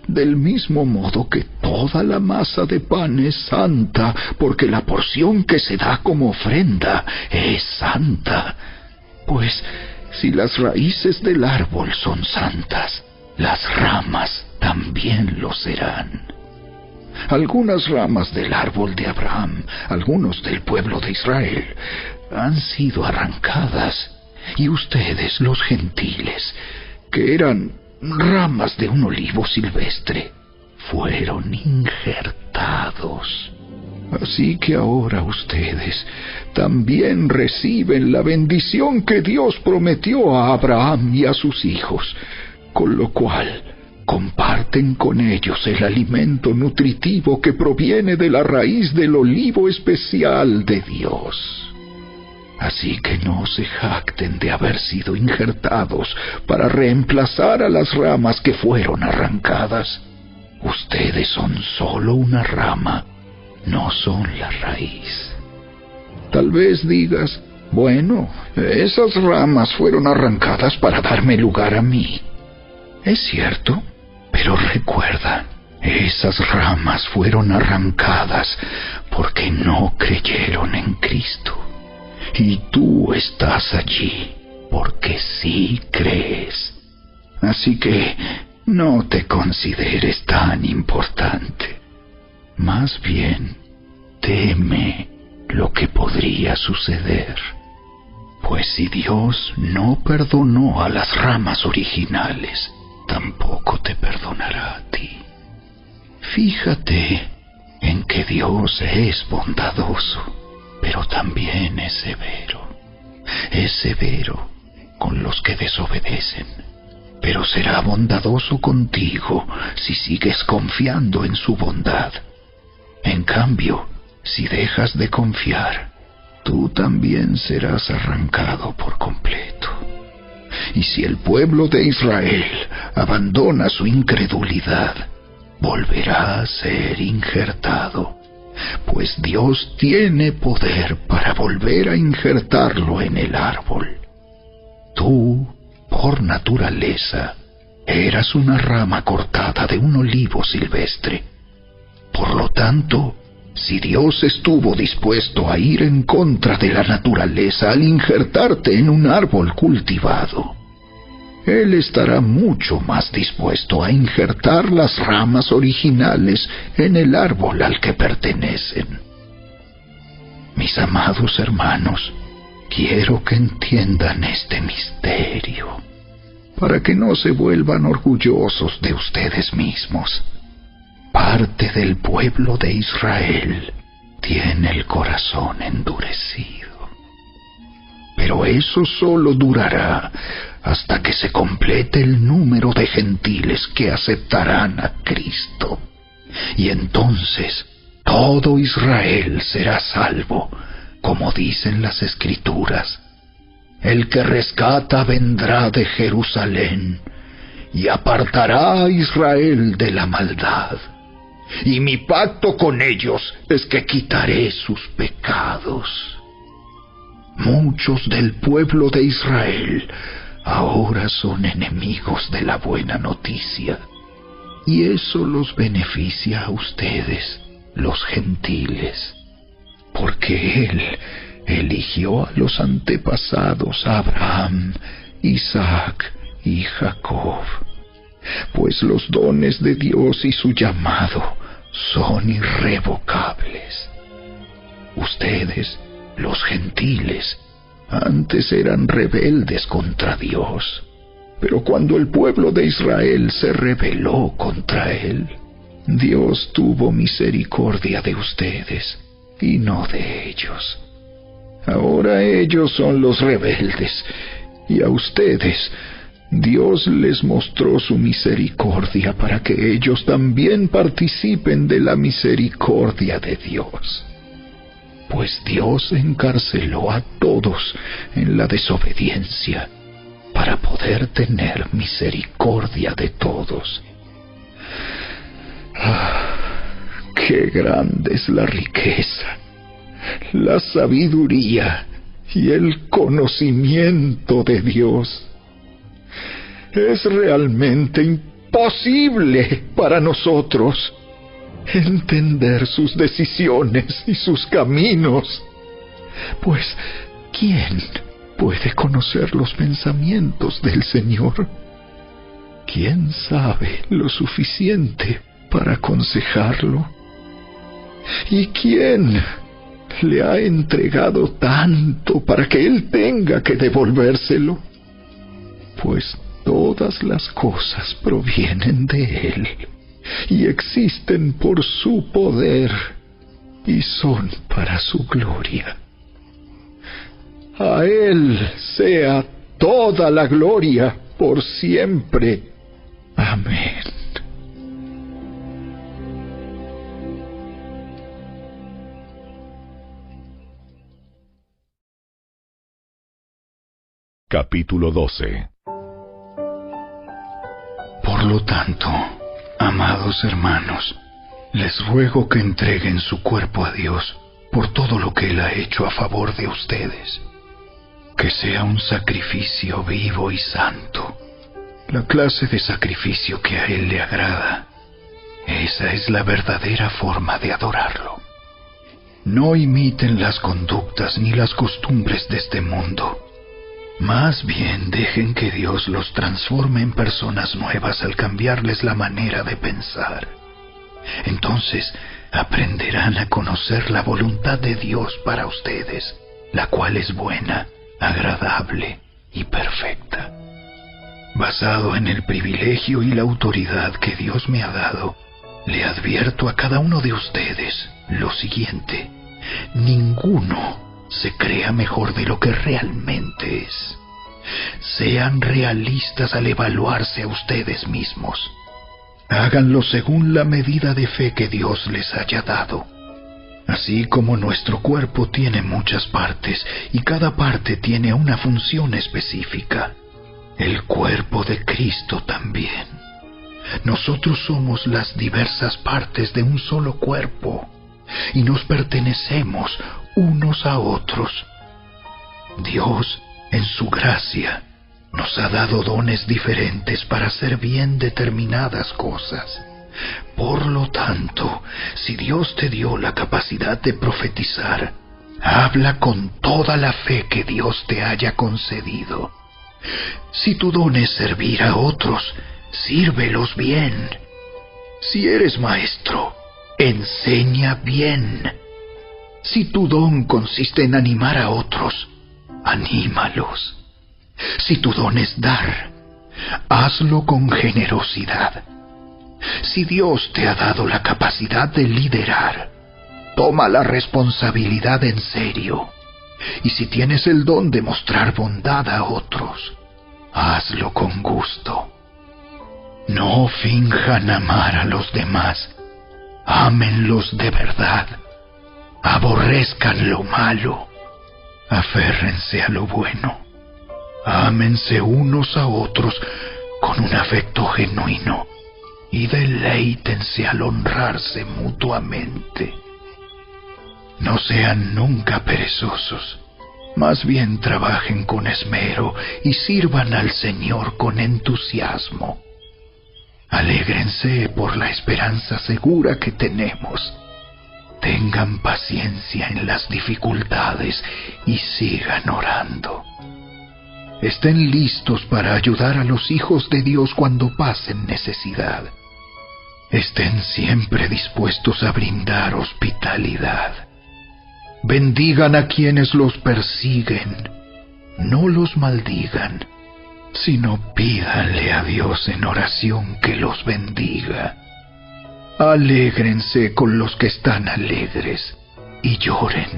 del mismo modo que toda la masa de pan es santa, porque la porción que se da como ofrenda es santa. Pues si las raíces del árbol son santas, las ramas también lo serán. Algunas ramas del árbol de Abraham, algunos del pueblo de Israel, han sido arrancadas, y ustedes, los gentiles, que eran ramas de un olivo silvestre, fueron injertados. Así que ahora ustedes también reciben la bendición que Dios prometió a Abraham y a sus hijos, con lo cual comparten con ellos el alimento nutritivo que proviene de la raíz del olivo especial de Dios. Así que no se jacten de haber sido injertados para reemplazar a las ramas que fueron arrancadas. Ustedes son solo una rama, no son la raíz. Tal vez digas, bueno, esas ramas fueron arrancadas para darme lugar a mí. Es cierto, pero recuerda, esas ramas fueron arrancadas porque no creyeron en Cristo. Y tú estás allí porque sí crees. Así que no te consideres tan importante. Más bien, teme lo que podría suceder. Pues si Dios no perdonó a las ramas originales, tampoco te perdonará a ti. Fíjate en que Dios es bondadoso, pero también es severo. Es severo con los que desobedecen, pero será bondadoso contigo si sigues confiando en su bondad. En cambio, si dejas de confiar, tú también serás arrancado por completo. Y si el pueblo de Israel abandona su incredulidad, volverá a ser injertado, pues Dios tiene poder para volver a injertarlo en el árbol. Tú, por naturaleza, eras una rama cortada de un olivo silvestre. Por lo tanto, si Dios estuvo dispuesto a ir en contra de la naturaleza al injertarte en un árbol cultivado, Él estará mucho más dispuesto a injertar las ramas originales en el árbol al que pertenecen. Mis amados hermanos, quiero que entiendan este misterio, para que no se vuelvan orgullosos de ustedes mismos. Parte del pueblo de Israel tiene el corazón endurecido, pero eso solo durará hasta que se complete el número de gentiles que aceptarán a Cristo. Y entonces todo Israel será salvo, como dicen las Escrituras. El que rescata vendrá de Jerusalén y apartará a Israel de la maldad. Y mi pacto con ellos es que quitaré sus pecados. Muchos del pueblo de Israel ahora son enemigos de la buena noticia, y eso los beneficia a ustedes, los gentiles, porque Él eligió a los antepasados Abraham, Isaac y Jacob, pues los dones de Dios y su llamado son irrevocables. Ustedes, los gentiles, Antes eran rebeldes contra Dios, pero cuando el pueblo de Israel se rebeló contra Él, Dios tuvo misericordia de ustedes y no de ellos. Ahora ellos son los rebeldes, y a ustedes Dios les mostró su misericordia para que ellos también participen de la misericordia de Dios. Pues Dios encarceló a todos en la desobediencia para poder tener misericordia de todos. ¡Qué grande es la riqueza, la sabiduría y el conocimiento de Dios! Es realmente imposible para nosotros entender sus decisiones y sus caminos. Pues, ¿quién puede conocer los pensamientos del Señor? ¿Quién sabe lo suficiente para aconsejarlo? ¿Y quién le ha entregado tanto para que Él tenga que devolvérselo? Pues todas las cosas provienen de Él y existen por su poder y son para su gloria. A Él sea toda la gloria por siempre. Amén. Capítulo 12. Por lo tanto, amados hermanos, les ruego que entreguen su cuerpo a Dios por todo lo que Él ha hecho a favor de ustedes. Que sea un sacrificio vivo y santo, la clase de sacrificio que a Él le agrada. Esa es la verdadera forma de adorarlo. No imiten las conductas ni las costumbres de este mundo. Más bien dejen que Dios los transforme en personas nuevas al cambiarles la manera de pensar. Entonces aprenderán a conocer la voluntad de Dios para ustedes, la cual es buena, agradable y perfecta. Basado en el privilegio y la autoridad que Dios me ha dado, le advierto a cada uno de ustedes lo siguiente: ninguno se crea mejor de lo que realmente es. Sean realistas al evaluarse a ustedes mismos. Háganlo según la medida de fe que Dios les haya dado. Así como nuestro cuerpo tiene muchas partes y cada parte tiene una función específica, el cuerpo de Cristo también. Nosotros somos las diversas partes de un solo cuerpo y nos pertenecemos unos a otros. Dios, en su gracia, nos ha dado dones diferentes para hacer bien determinadas cosas. Por lo tanto, si Dios te dio la capacidad de profetizar, habla con toda la fe que Dios te haya concedido. Si tu don es servir a otros, sírvelos bien. Si eres maestro, enseña bien. Si tu don consiste en animar a otros, anímalos. Si tu don es dar, hazlo con generosidad. Si Dios te ha dado la capacidad de liderar, toma la responsabilidad en serio. Y si tienes el don de mostrar bondad a otros, hazlo con gusto. No finjan amar a los demás. Ámenlos de verdad. Aborrezcan lo malo. Aférrense a lo bueno. Ámense unos a otros con un afecto genuino y deleítense al honrarse mutuamente. No sean nunca perezosos, más bien trabajen con esmero y sirvan al Señor con entusiasmo. Alégrense por la esperanza segura que tenemos. Tengan paciencia en las dificultades y sigan orando. Estén listos para ayudar a los hijos de Dios cuando pasen necesidad. Estén siempre dispuestos a brindar hospitalidad. Bendigan a quienes los persiguen no los maldigan, sino pídanle a Dios en oración que los bendiga. Alégrense con los que están alegres y lloren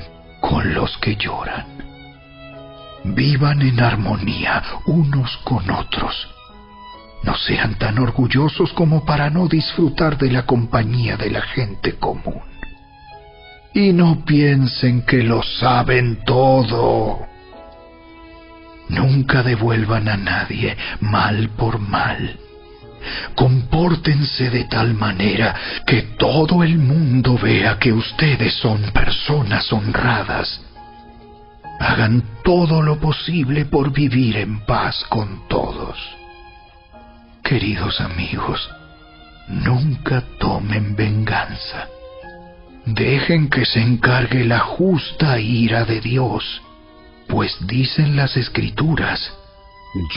con los que lloran. Vivan en armonía unos con otros. No sean tan orgullosos como para no disfrutar de la compañía de la gente común. Y no piensen que lo saben todo. Nunca devuelvan a nadie mal por mal. Compórtense de tal manera que todo el mundo vea que ustedes son personas honradas. Hagan todo lo posible por vivir en paz con todos. Queridos amigos, nunca tomen venganza. Dejen que se encargue la justa ira de Dios, pues dicen las Escrituras: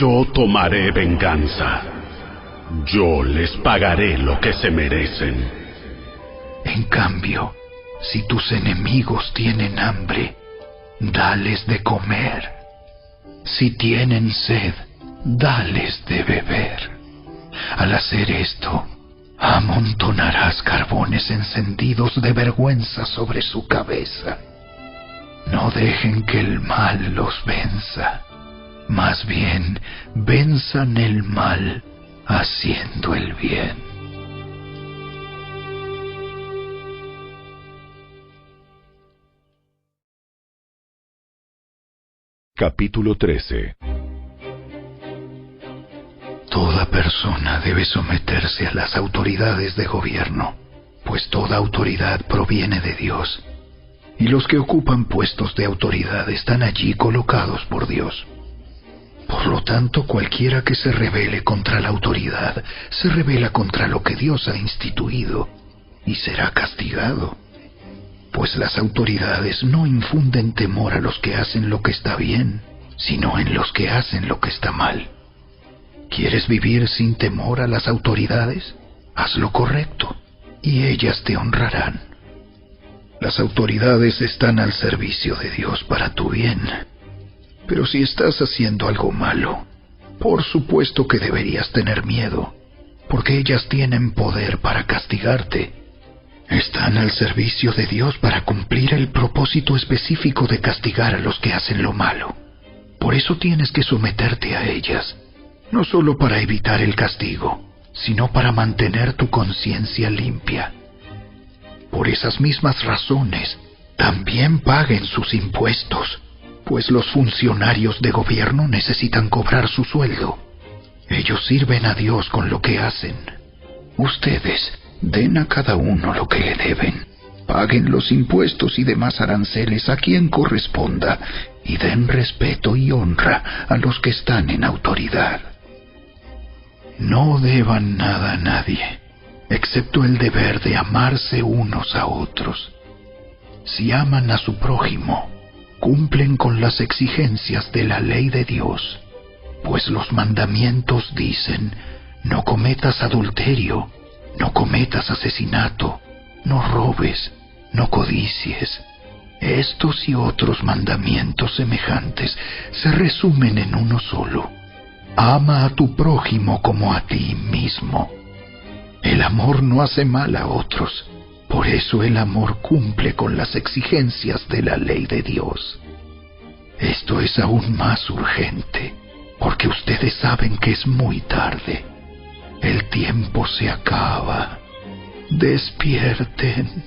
yo tomaré venganza. Yo les pagaré lo que se merecen. En cambio, si tus enemigos tienen hambre, dales de comer. Si tienen sed, dales de beber. Al hacer esto, amontonarás carbones encendidos de vergüenza sobre su cabeza. No dejen que el mal los venza. Más bien, venzan el mal haciendo el bien. Capítulo 13. Toda persona debe someterse a las autoridades de gobierno, pues toda autoridad proviene de Dios, y los que ocupan puestos de autoridad están allí colocados por Dios. Por lo tanto, cualquiera que se rebele contra la autoridad, se rebela contra lo que Dios ha instituido, y será castigado. Pues las autoridades no infunden temor a los que hacen lo que está bien, sino en los que hacen lo que está mal. ¿Quieres vivir sin temor a las autoridades? Haz lo correcto, y ellas te honrarán. Las autoridades están al servicio de Dios para tu bien. Pero si estás haciendo algo malo, por supuesto que deberías tener miedo, porque ellas tienen poder para castigarte. Están al servicio de Dios para cumplir el propósito específico de castigar a los que hacen lo malo. Por eso tienes que someterte a ellas, no solo para evitar el castigo, sino para mantener tu conciencia limpia. Por esas mismas razones, también paguen sus impuestos, pues los funcionarios de gobierno necesitan cobrar su sueldo. Ellos sirven a Dios con lo que hacen. Ustedes den a cada uno lo que le deben. Paguen los impuestos y demás aranceles a quien corresponda, y den respeto y honra a los que están en autoridad. No deban nada a nadie, excepto el deber de amarse unos a otros. Si aman a su prójimo, cumplen con las exigencias de la ley de Dios, pues los mandamientos dicen: no cometas adulterio, no cometas asesinato, no robes, no codicies. Estos y otros mandamientos semejantes se resumen en uno solo: ama a tu prójimo como a ti mismo. El amor no hace mal a otros. Por eso el amor cumple con las exigencias de la ley de Dios. Esto es aún más urgente, porque ustedes saben que es muy tarde. El tiempo se acaba. Despierten,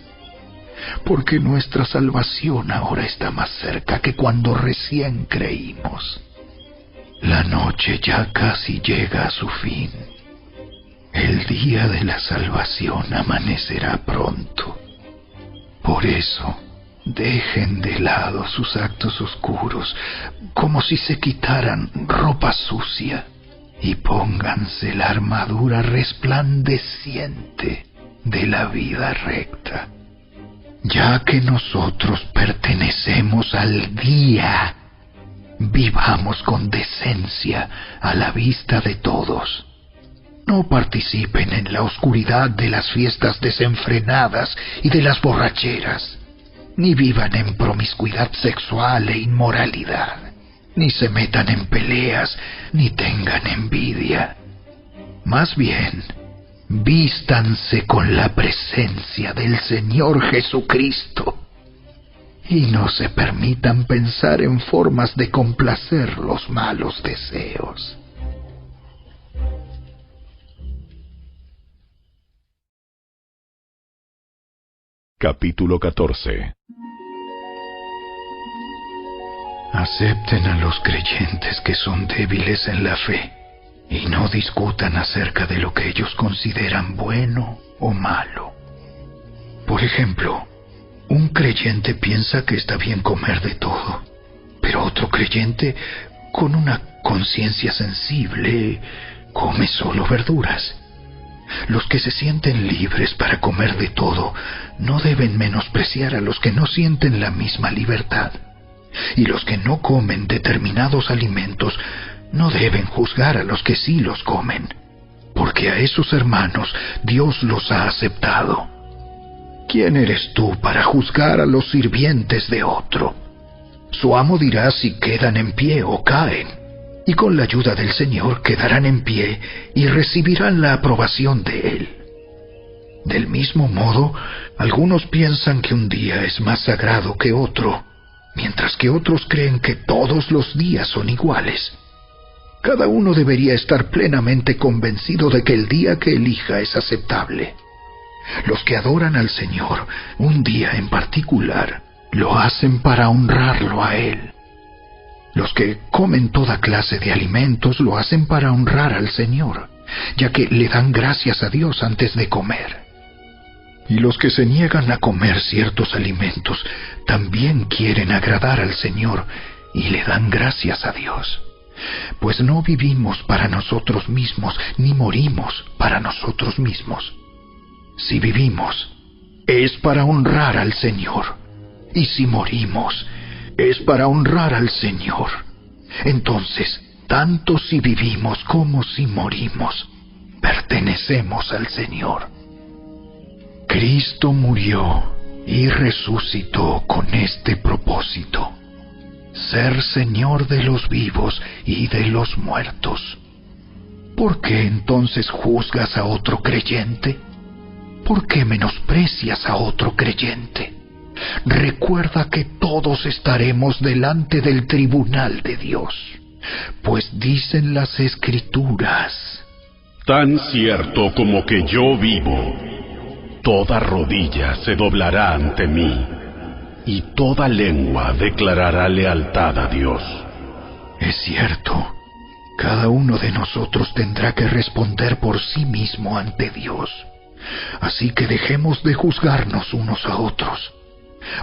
porque nuestra salvación ahora está más cerca que cuando recién creímos. La noche ya casi llega a su fin. El día de la salvación amanecerá pronto. Por eso, dejen de lado sus actos oscuros, como si se quitaran ropa sucia, y pónganse la armadura resplandeciente de la vida recta. Ya que nosotros pertenecemos al día, vivamos con decencia a la vista de todos. No participen en la oscuridad de las fiestas desenfrenadas y de las borracheras, ni vivan en promiscuidad sexual e inmoralidad. ni se metan en peleas, ni tengan envidia. Más bien, vístanse con la presencia del Señor Jesucristo y no se permitan pensar en formas de complacer los malos deseos. Capítulo 14. Acepten a los creyentes que son débiles en la fe y no discutan acerca de lo que ellos consideran bueno o malo. Por ejemplo, un creyente piensa que está bien comer de todo, pero otro creyente, con una conciencia sensible, come solo verduras. Los que se sienten libres para comer de todo no deben menospreciar a los que no sienten la misma libertad. Y los que no comen determinados alimentos no deben juzgar a los que sí los comen, porque a esos hermanos Dios los ha aceptado. ¿Quién eres tú para juzgar a los sirvientes de otro? Su amo dirá si quedan en pie o caen, y con la ayuda del Señor quedarán en pie y recibirán la aprobación de Él. Del mismo modo, algunos piensan que un día es más sagrado que otro, mientras que otros creen que todos los días son iguales. Cada uno debería estar plenamente convencido de que el día que elija es aceptable. Los que adoran al Señor un día en particular lo hacen para honrarlo a Él. Los que comen toda clase de alimentos lo hacen para honrar al Señor, ya que le dan gracias a Dios antes de comer. Y los que se niegan a comer ciertos alimentos también quieren agradar al Señor y le dan gracias a Dios. Pues no vivimos para nosotros mismos, ni morimos para nosotros mismos. Si vivimos, es para honrar al Señor. Y si morimos, es para honrar al Señor. Entonces, tanto si vivimos como si morimos, pertenecemos al Señor. Cristo murió y resucitó con este propósito: ser Señor de los vivos y de los muertos. ¿Por qué entonces juzgas a otro creyente? ¿Por qué menosprecias a otro creyente? Recuerda que todos estaremos delante del tribunal de Dios, pues dicen las Escrituras: tan cierto como que yo vivo, toda rodilla se doblará ante mí, y toda lengua declarará lealtad a Dios. Es cierto, cada uno de nosotros tendrá que responder por sí mismo ante Dios. Así que dejemos de juzgarnos unos a otros.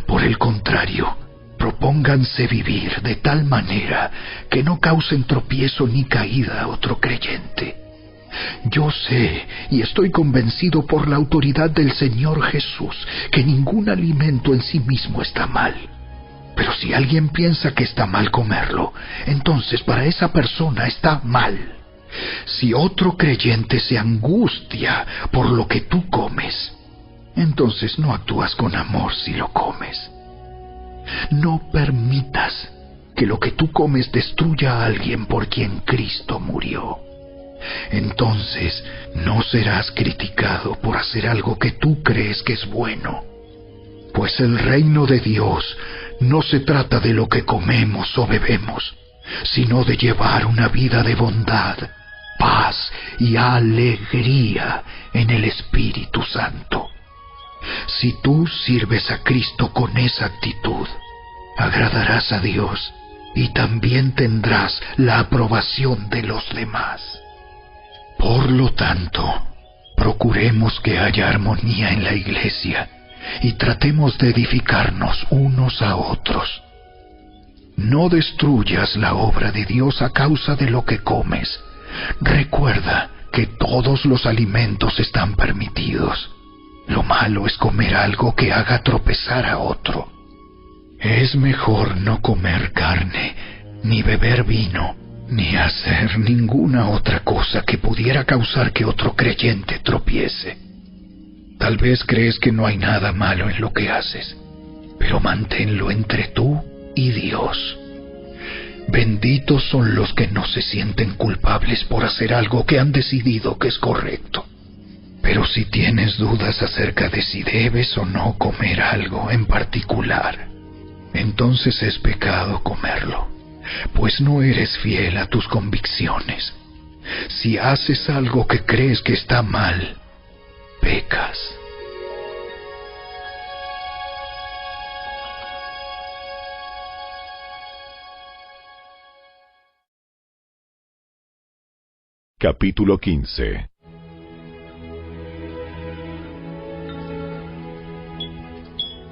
Por el contrario, propónganse vivir de tal manera que no causen tropiezo ni caída a otro creyente. Yo sé y estoy convencido por la autoridad del Señor Jesús que ningún alimento en sí mismo está mal. Pero si alguien piensa que está mal comerlo, entonces para esa persona está mal. Si otro creyente se angustia por lo que tú comes, entonces no actúas con amor si lo comes. No permitas que lo que tú comes destruya a alguien por quien Cristo murió. Entonces no serás criticado por hacer algo que tú crees que es bueno. Pues el reino de Dios no se trata de lo que comemos o bebemos, sino de llevar una vida de bondad, paz y alegría en el Espíritu Santo. Si tú sirves a Cristo con esa actitud, agradarás a Dios y también tendrás la aprobación de los demás. Por lo tanto, procuremos que haya armonía en la iglesia y tratemos de edificarnos unos a otros. No destruyas la obra de Dios a causa de lo que comes. Recuerda que todos los alimentos están permitidos. Lo malo es comer algo que haga tropezar a otro. Es mejor no comer carne, ni beber vino, ni hacer ninguna otra cosa que pudiera causar que otro creyente tropiece. Tal vez crees que no hay nada malo en lo que haces, pero manténlo entre tú y Dios. Benditos son los que no se sienten culpables por hacer algo que han decidido que es correcto. Pero si tienes dudas acerca de si debes o no comer algo en particular, entonces es pecado comerlo, pues no eres fiel a tus convicciones. Si haces algo que crees que está mal, pecas. Capítulo 15.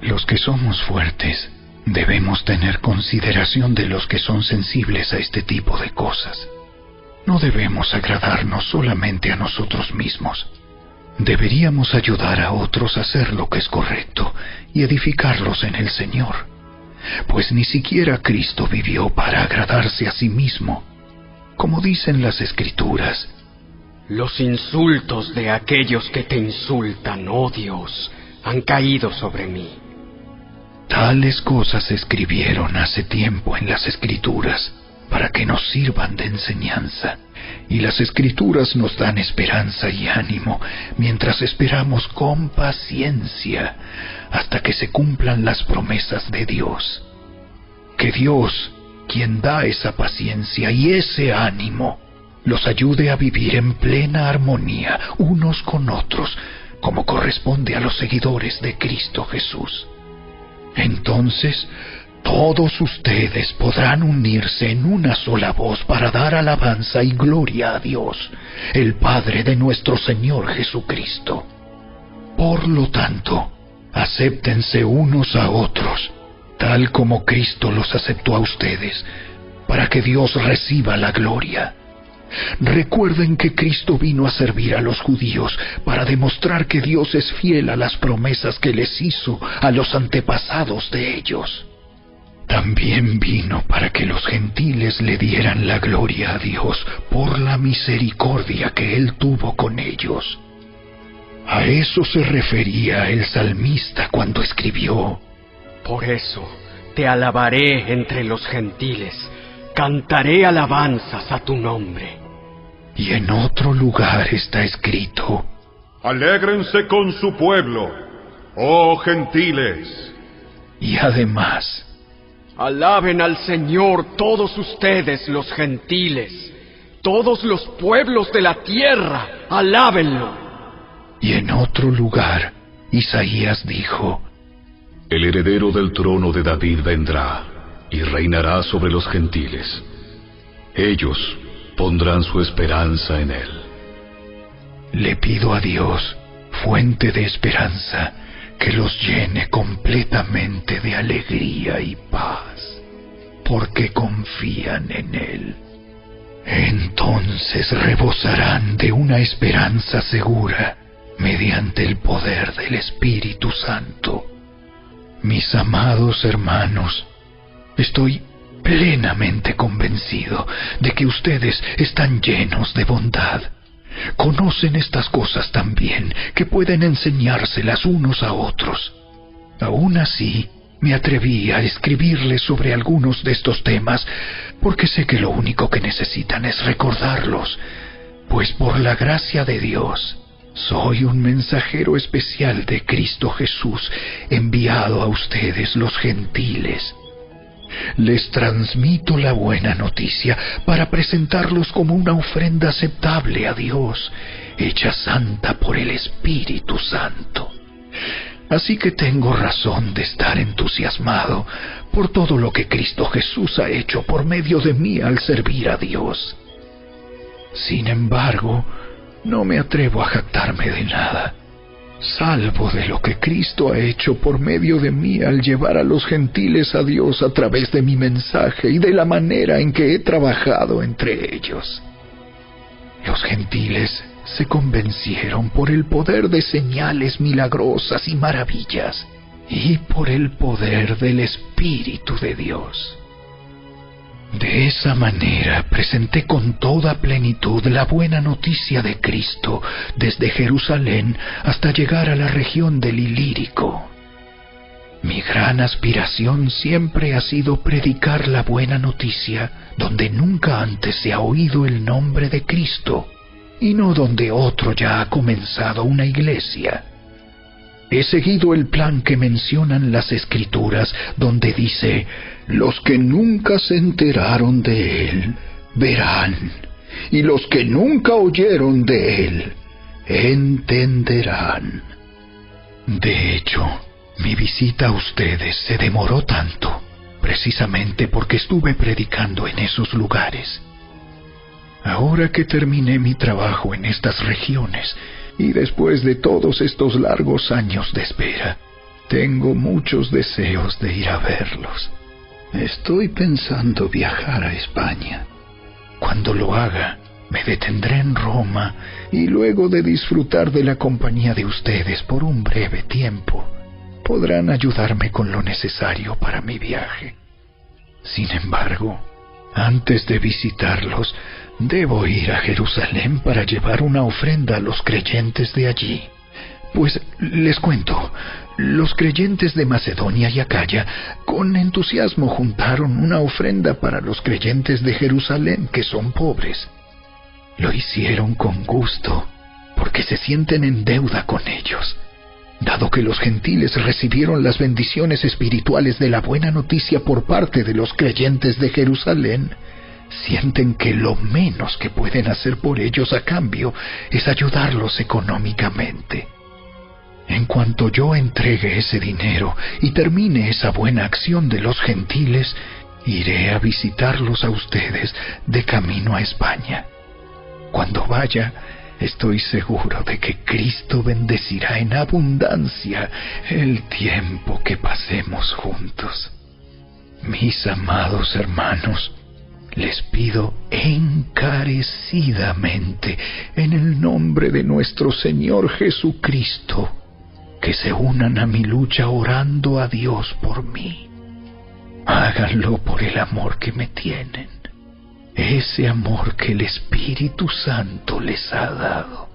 Los que somos fuertes debemos tener consideración de los que son sensibles a este tipo de cosas. No debemos agradarnos solamente a nosotros mismos. Deberíamos ayudar a otros a hacer lo que es correcto y edificarlos en el Señor, pues ni siquiera Cristo vivió para agradarse a sí mismo. Como dicen las Escrituras, los insultos de aquellos que te insultan, oh Dios, han caído sobre mí. Tales cosas se escribieron hace tiempo en las Escrituras para que nos sirvan de enseñanza, y las Escrituras nos dan esperanza y ánimo mientras esperamos con paciencia hasta que se cumplan las promesas de Dios. Que Dios, quien da esa paciencia y ese ánimo, los ayude a vivir en plena armonía unos con otros, como corresponde a los seguidores de Cristo Jesús. Entonces, todos ustedes podrán unirse en una sola voz para dar alabanza y gloria a Dios, el Padre de nuestro Señor Jesucristo. Por lo tanto, acéptense unos a otros, tal como Cristo los aceptó a ustedes, para que Dios reciba la gloria. Recuerden que Cristo vino a servir a los judíos para demostrar que Dios es fiel a las promesas que les hizo a los antepasados de ellos. También vino para que los gentiles le dieran la gloria a Dios por la misericordia que Él tuvo con ellos. A eso se refería el salmista cuando escribió: Por eso te alabaré entre los gentiles, cantaré alabanzas a tu nombre. Y en otro lugar está escrito: Alégrense con su pueblo, oh gentiles. Y además: alaben al Señor todos ustedes los gentiles, todos los pueblos de la tierra, alábenlo. Y en otro lugar, Isaías dijo: el heredero del trono de David vendrá y reinará sobre los gentiles. Ellos pondrán su esperanza en él. Le pido a Dios, fuente de esperanza, que los llene completamente de alegría y paz, porque confían en Él. Entonces rebosarán de una esperanza segura mediante el poder del Espíritu Santo. Mis amados hermanos, estoy plenamente convencido de que ustedes están llenos de bondad. Conocen estas cosas tan bien que pueden enseñárselas unos a otros. Aún así, me atreví a escribirles sobre algunos de estos temas porque sé que lo único que necesitan es recordarlos, pues por la gracia de Dios, soy un mensajero especial de Cristo Jesús, enviado a ustedes los gentiles. Les transmito la buena noticia para presentarlos como una ofrenda aceptable a Dios, hecha santa por el Espíritu Santo. Así que tengo razón de estar entusiasmado por todo lo que Cristo Jesús ha hecho por medio de mí al servir a Dios. Sin embargo, no me atrevo a jactarme de nada, salvo de lo que Cristo ha hecho por medio de mí al llevar a los gentiles a Dios a través de mi mensaje y de la manera en que he trabajado entre ellos. Los gentiles se convencieron por el poder de señales milagrosas y maravillas y por el poder del Espíritu de Dios. De esa manera presenté con toda plenitud la buena noticia de Cristo desde Jerusalén hasta llegar a la región del Ilírico. Mi gran aspiración siempre ha sido predicar la buena noticia donde nunca antes se ha oído el nombre de Cristo, y no donde otro ya ha comenzado una iglesia. He seguido el plan que mencionan las Escrituras, donde dice: los que nunca se enteraron de él, verán, y los que nunca oyeron de él, entenderán. De hecho, mi visita a ustedes se demoró tanto, precisamente porque estuve predicando en esos lugares. Ahora que terminé mi trabajo en estas regiones, y después de todos estos largos años de espera, tengo muchos deseos de ir a verlos. Estoy pensando viajar a España. Cuando lo haga, me detendré en Roma, y luego de disfrutar de la compañía de ustedes por un breve tiempo, podrán ayudarme con lo necesario para mi viaje. Sin embargo, antes de visitarlos, debo ir a Jerusalén para llevar una ofrenda a los creyentes de allí. Pues les cuento, los creyentes de Macedonia y Acaya con entusiasmo juntaron una ofrenda para los creyentes de Jerusalén que son pobres. Lo hicieron con gusto, porque se sienten en deuda con ellos. Dado que los gentiles recibieron las bendiciones espirituales de la buena noticia por parte de los creyentes de Jerusalén, sienten que lo menos que pueden hacer por ellos a cambio es ayudarlos económicamente. En cuanto yo entregue ese dinero y termine esa buena acción de los gentiles, iré a visitarlos a ustedes de camino a España. Cuando vaya, estoy seguro de que Cristo bendecirá en abundancia el tiempo que pasemos juntos. Mis amados hermanos, les pido encarecidamente, en el nombre de nuestro Señor Jesucristo, que se unan a mi lucha orando a Dios por mí. Háganlo por el amor que me tienen, ese amor que el Espíritu Santo les ha dado.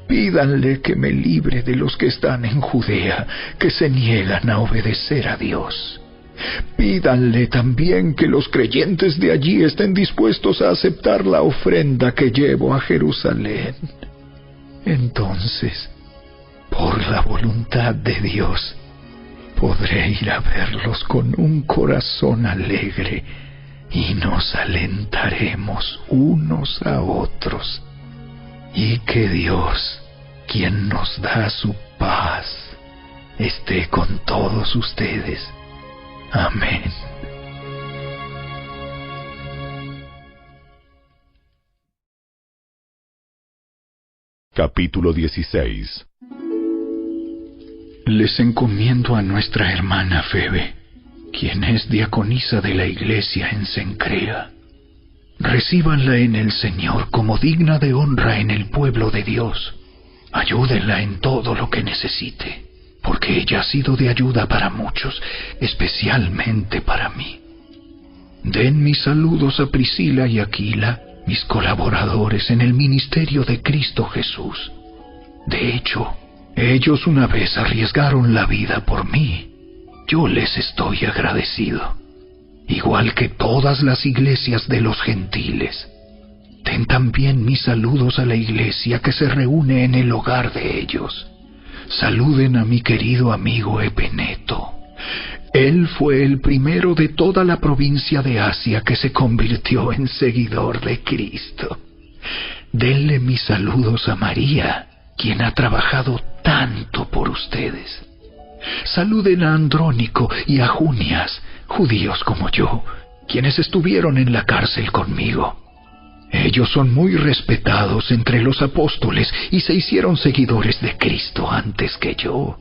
Pídanle que me libre de los que están en Judea, que se niegan a obedecer a Dios. Pídanle también que los creyentes de allí estén dispuestos a aceptar la ofrenda que llevo a Jerusalén. Entonces, por la voluntad de Dios, podré ir a verlos con un corazón alegre y nos alentaremos unos a otros. Y que Dios, quien nos da su paz, esté con todos ustedes. Amén. Capítulo 16. Les encomiendo a nuestra hermana Febe, quien es diaconisa de la iglesia en Cencrea. Recíbanla en el Señor como digna de honra en el pueblo de Dios. Ayúdenla en todo lo que necesite, porque ella ha sido de ayuda para muchos, especialmente para mí. Den mis saludos a Priscila y Aquila, mis colaboradores en el ministerio de Cristo Jesús. De hecho, ellos una vez arriesgaron la vida por mí. Yo les estoy agradecido, igual que todas las iglesias de los gentiles. Den también mis saludos a la iglesia que se reúne en el hogar de ellos. Saluden a mi querido amigo Epeneto. Él fue el primero de toda la provincia de Asia que se convirtió en seguidor de Cristo. Denle mis saludos a María, quien ha trabajado tanto por ustedes. Saluden a Andrónico y a Junias, judíos como yo, quienes estuvieron en la cárcel conmigo. Ellos son muy respetados entre los apóstoles y se hicieron seguidores de Cristo antes que yo.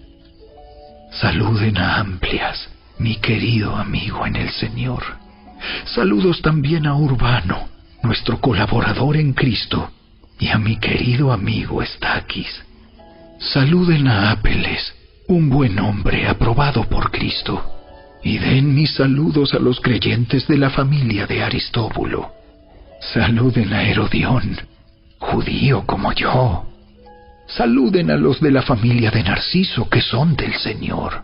Saluden a Amplias, mi querido amigo en el Señor. Saludos también a Urbano, nuestro colaborador en Cristo, y a mi querido amigo Estaquis. Saluden a Apeles, un buen hombre aprobado por Cristo, y den mis saludos a los creyentes de la familia de Aristóbulo. Saluden a Herodión, judío como yo. Saluden a los de la familia de Narciso, que son del Señor.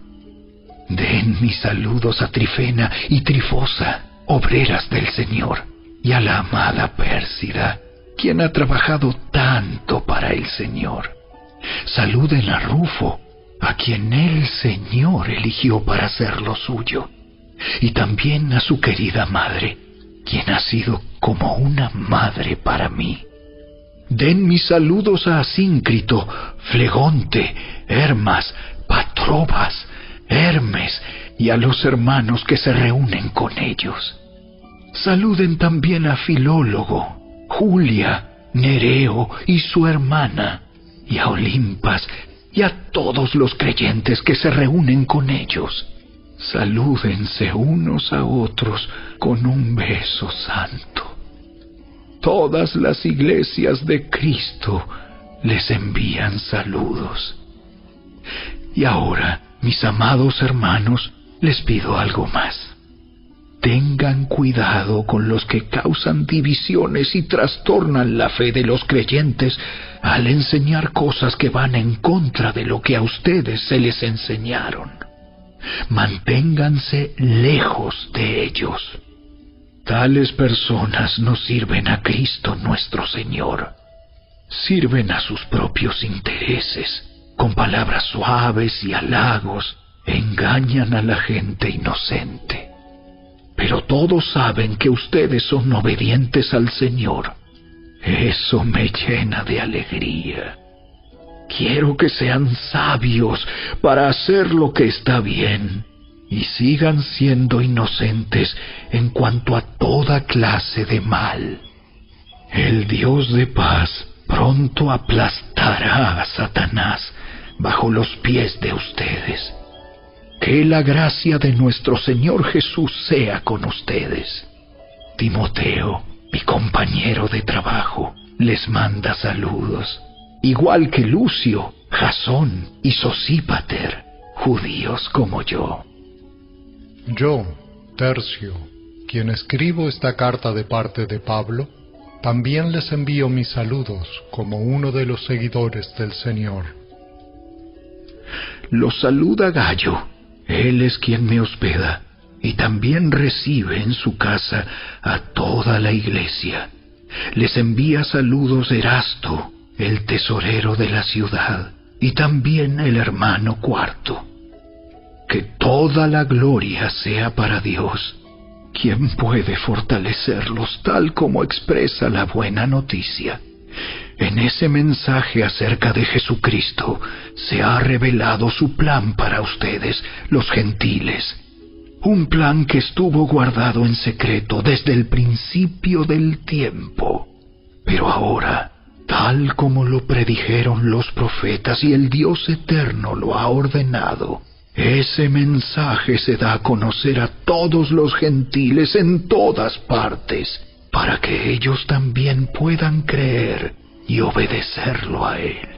Den mis saludos a Trifena y Trifosa, obreras del Señor, y a la amada Pérsida, quien ha trabajado tanto para el Señor. Saluden a Rufo, a quien el Señor eligió para ser lo suyo, y también a su querida madre, quien ha sido como una madre para mí. Den mis saludos a Asíncrito, Flegonte, Hermas, Patrobas, Hermes y a los hermanos que se reúnen con ellos. Saluden también a Filólogo, Julia, Nereo y su hermana, y a Olimpas y a todos los creyentes que se reúnen con ellos. Salúdense unos a otros con un beso santo. Todas las iglesias de Cristo les envían saludos. Y ahora, mis amados hermanos, les pido algo más. Tengan cuidado con los que causan divisiones y trastornan la fe de los creyentes al enseñar cosas que van en contra de lo que a ustedes se les enseñaron. Manténganse lejos de ellos. Tales personas no sirven a Cristo nuestro Señor. Sirven a sus propios intereses. Con palabras suaves y halagos engañan a la gente inocente. Pero todos saben que ustedes son obedientes al Señor. Eso me llena de alegría. Quiero que sean sabios para hacer lo que está bien y sigan siendo inocentes en cuanto a toda clase de mal. El Dios de paz pronto aplastará a Satanás bajo los pies de ustedes. Que la gracia de nuestro Señor Jesús sea con ustedes. Timoteo, mi compañero de trabajo, les manda saludos, igual que Lucio, Jasón y Sosípater, judíos como yo. Yo, Tercio, quien escribo esta carta de parte de Pablo, también les envío mis saludos como uno de los seguidores del Señor. Los saluda Gayo, él es quien me hospeda, y también recibe en su casa a toda la iglesia. Les envía saludos Erasto, el tesorero de la ciudad, y también el hermano Cuarto. Que toda la gloria sea para Dios, quien puede fortalecerlos tal como expresa la buena noticia. En ese mensaje acerca de Jesucristo se ha revelado su plan para ustedes, los gentiles. Un plan que estuvo guardado en secreto desde el principio del tiempo. Pero ahora, tal como lo predijeron los profetas y el Dios eterno lo ha ordenado, ese mensaje se da a conocer a todos los gentiles en todas partes, para que ellos también puedan creer y obedecerlo a Él.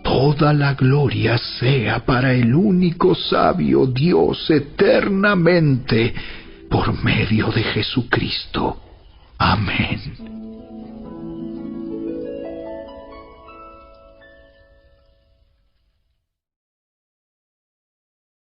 Toda la gloria sea para el único sabio Dios eternamente, por medio de Jesucristo. Amén.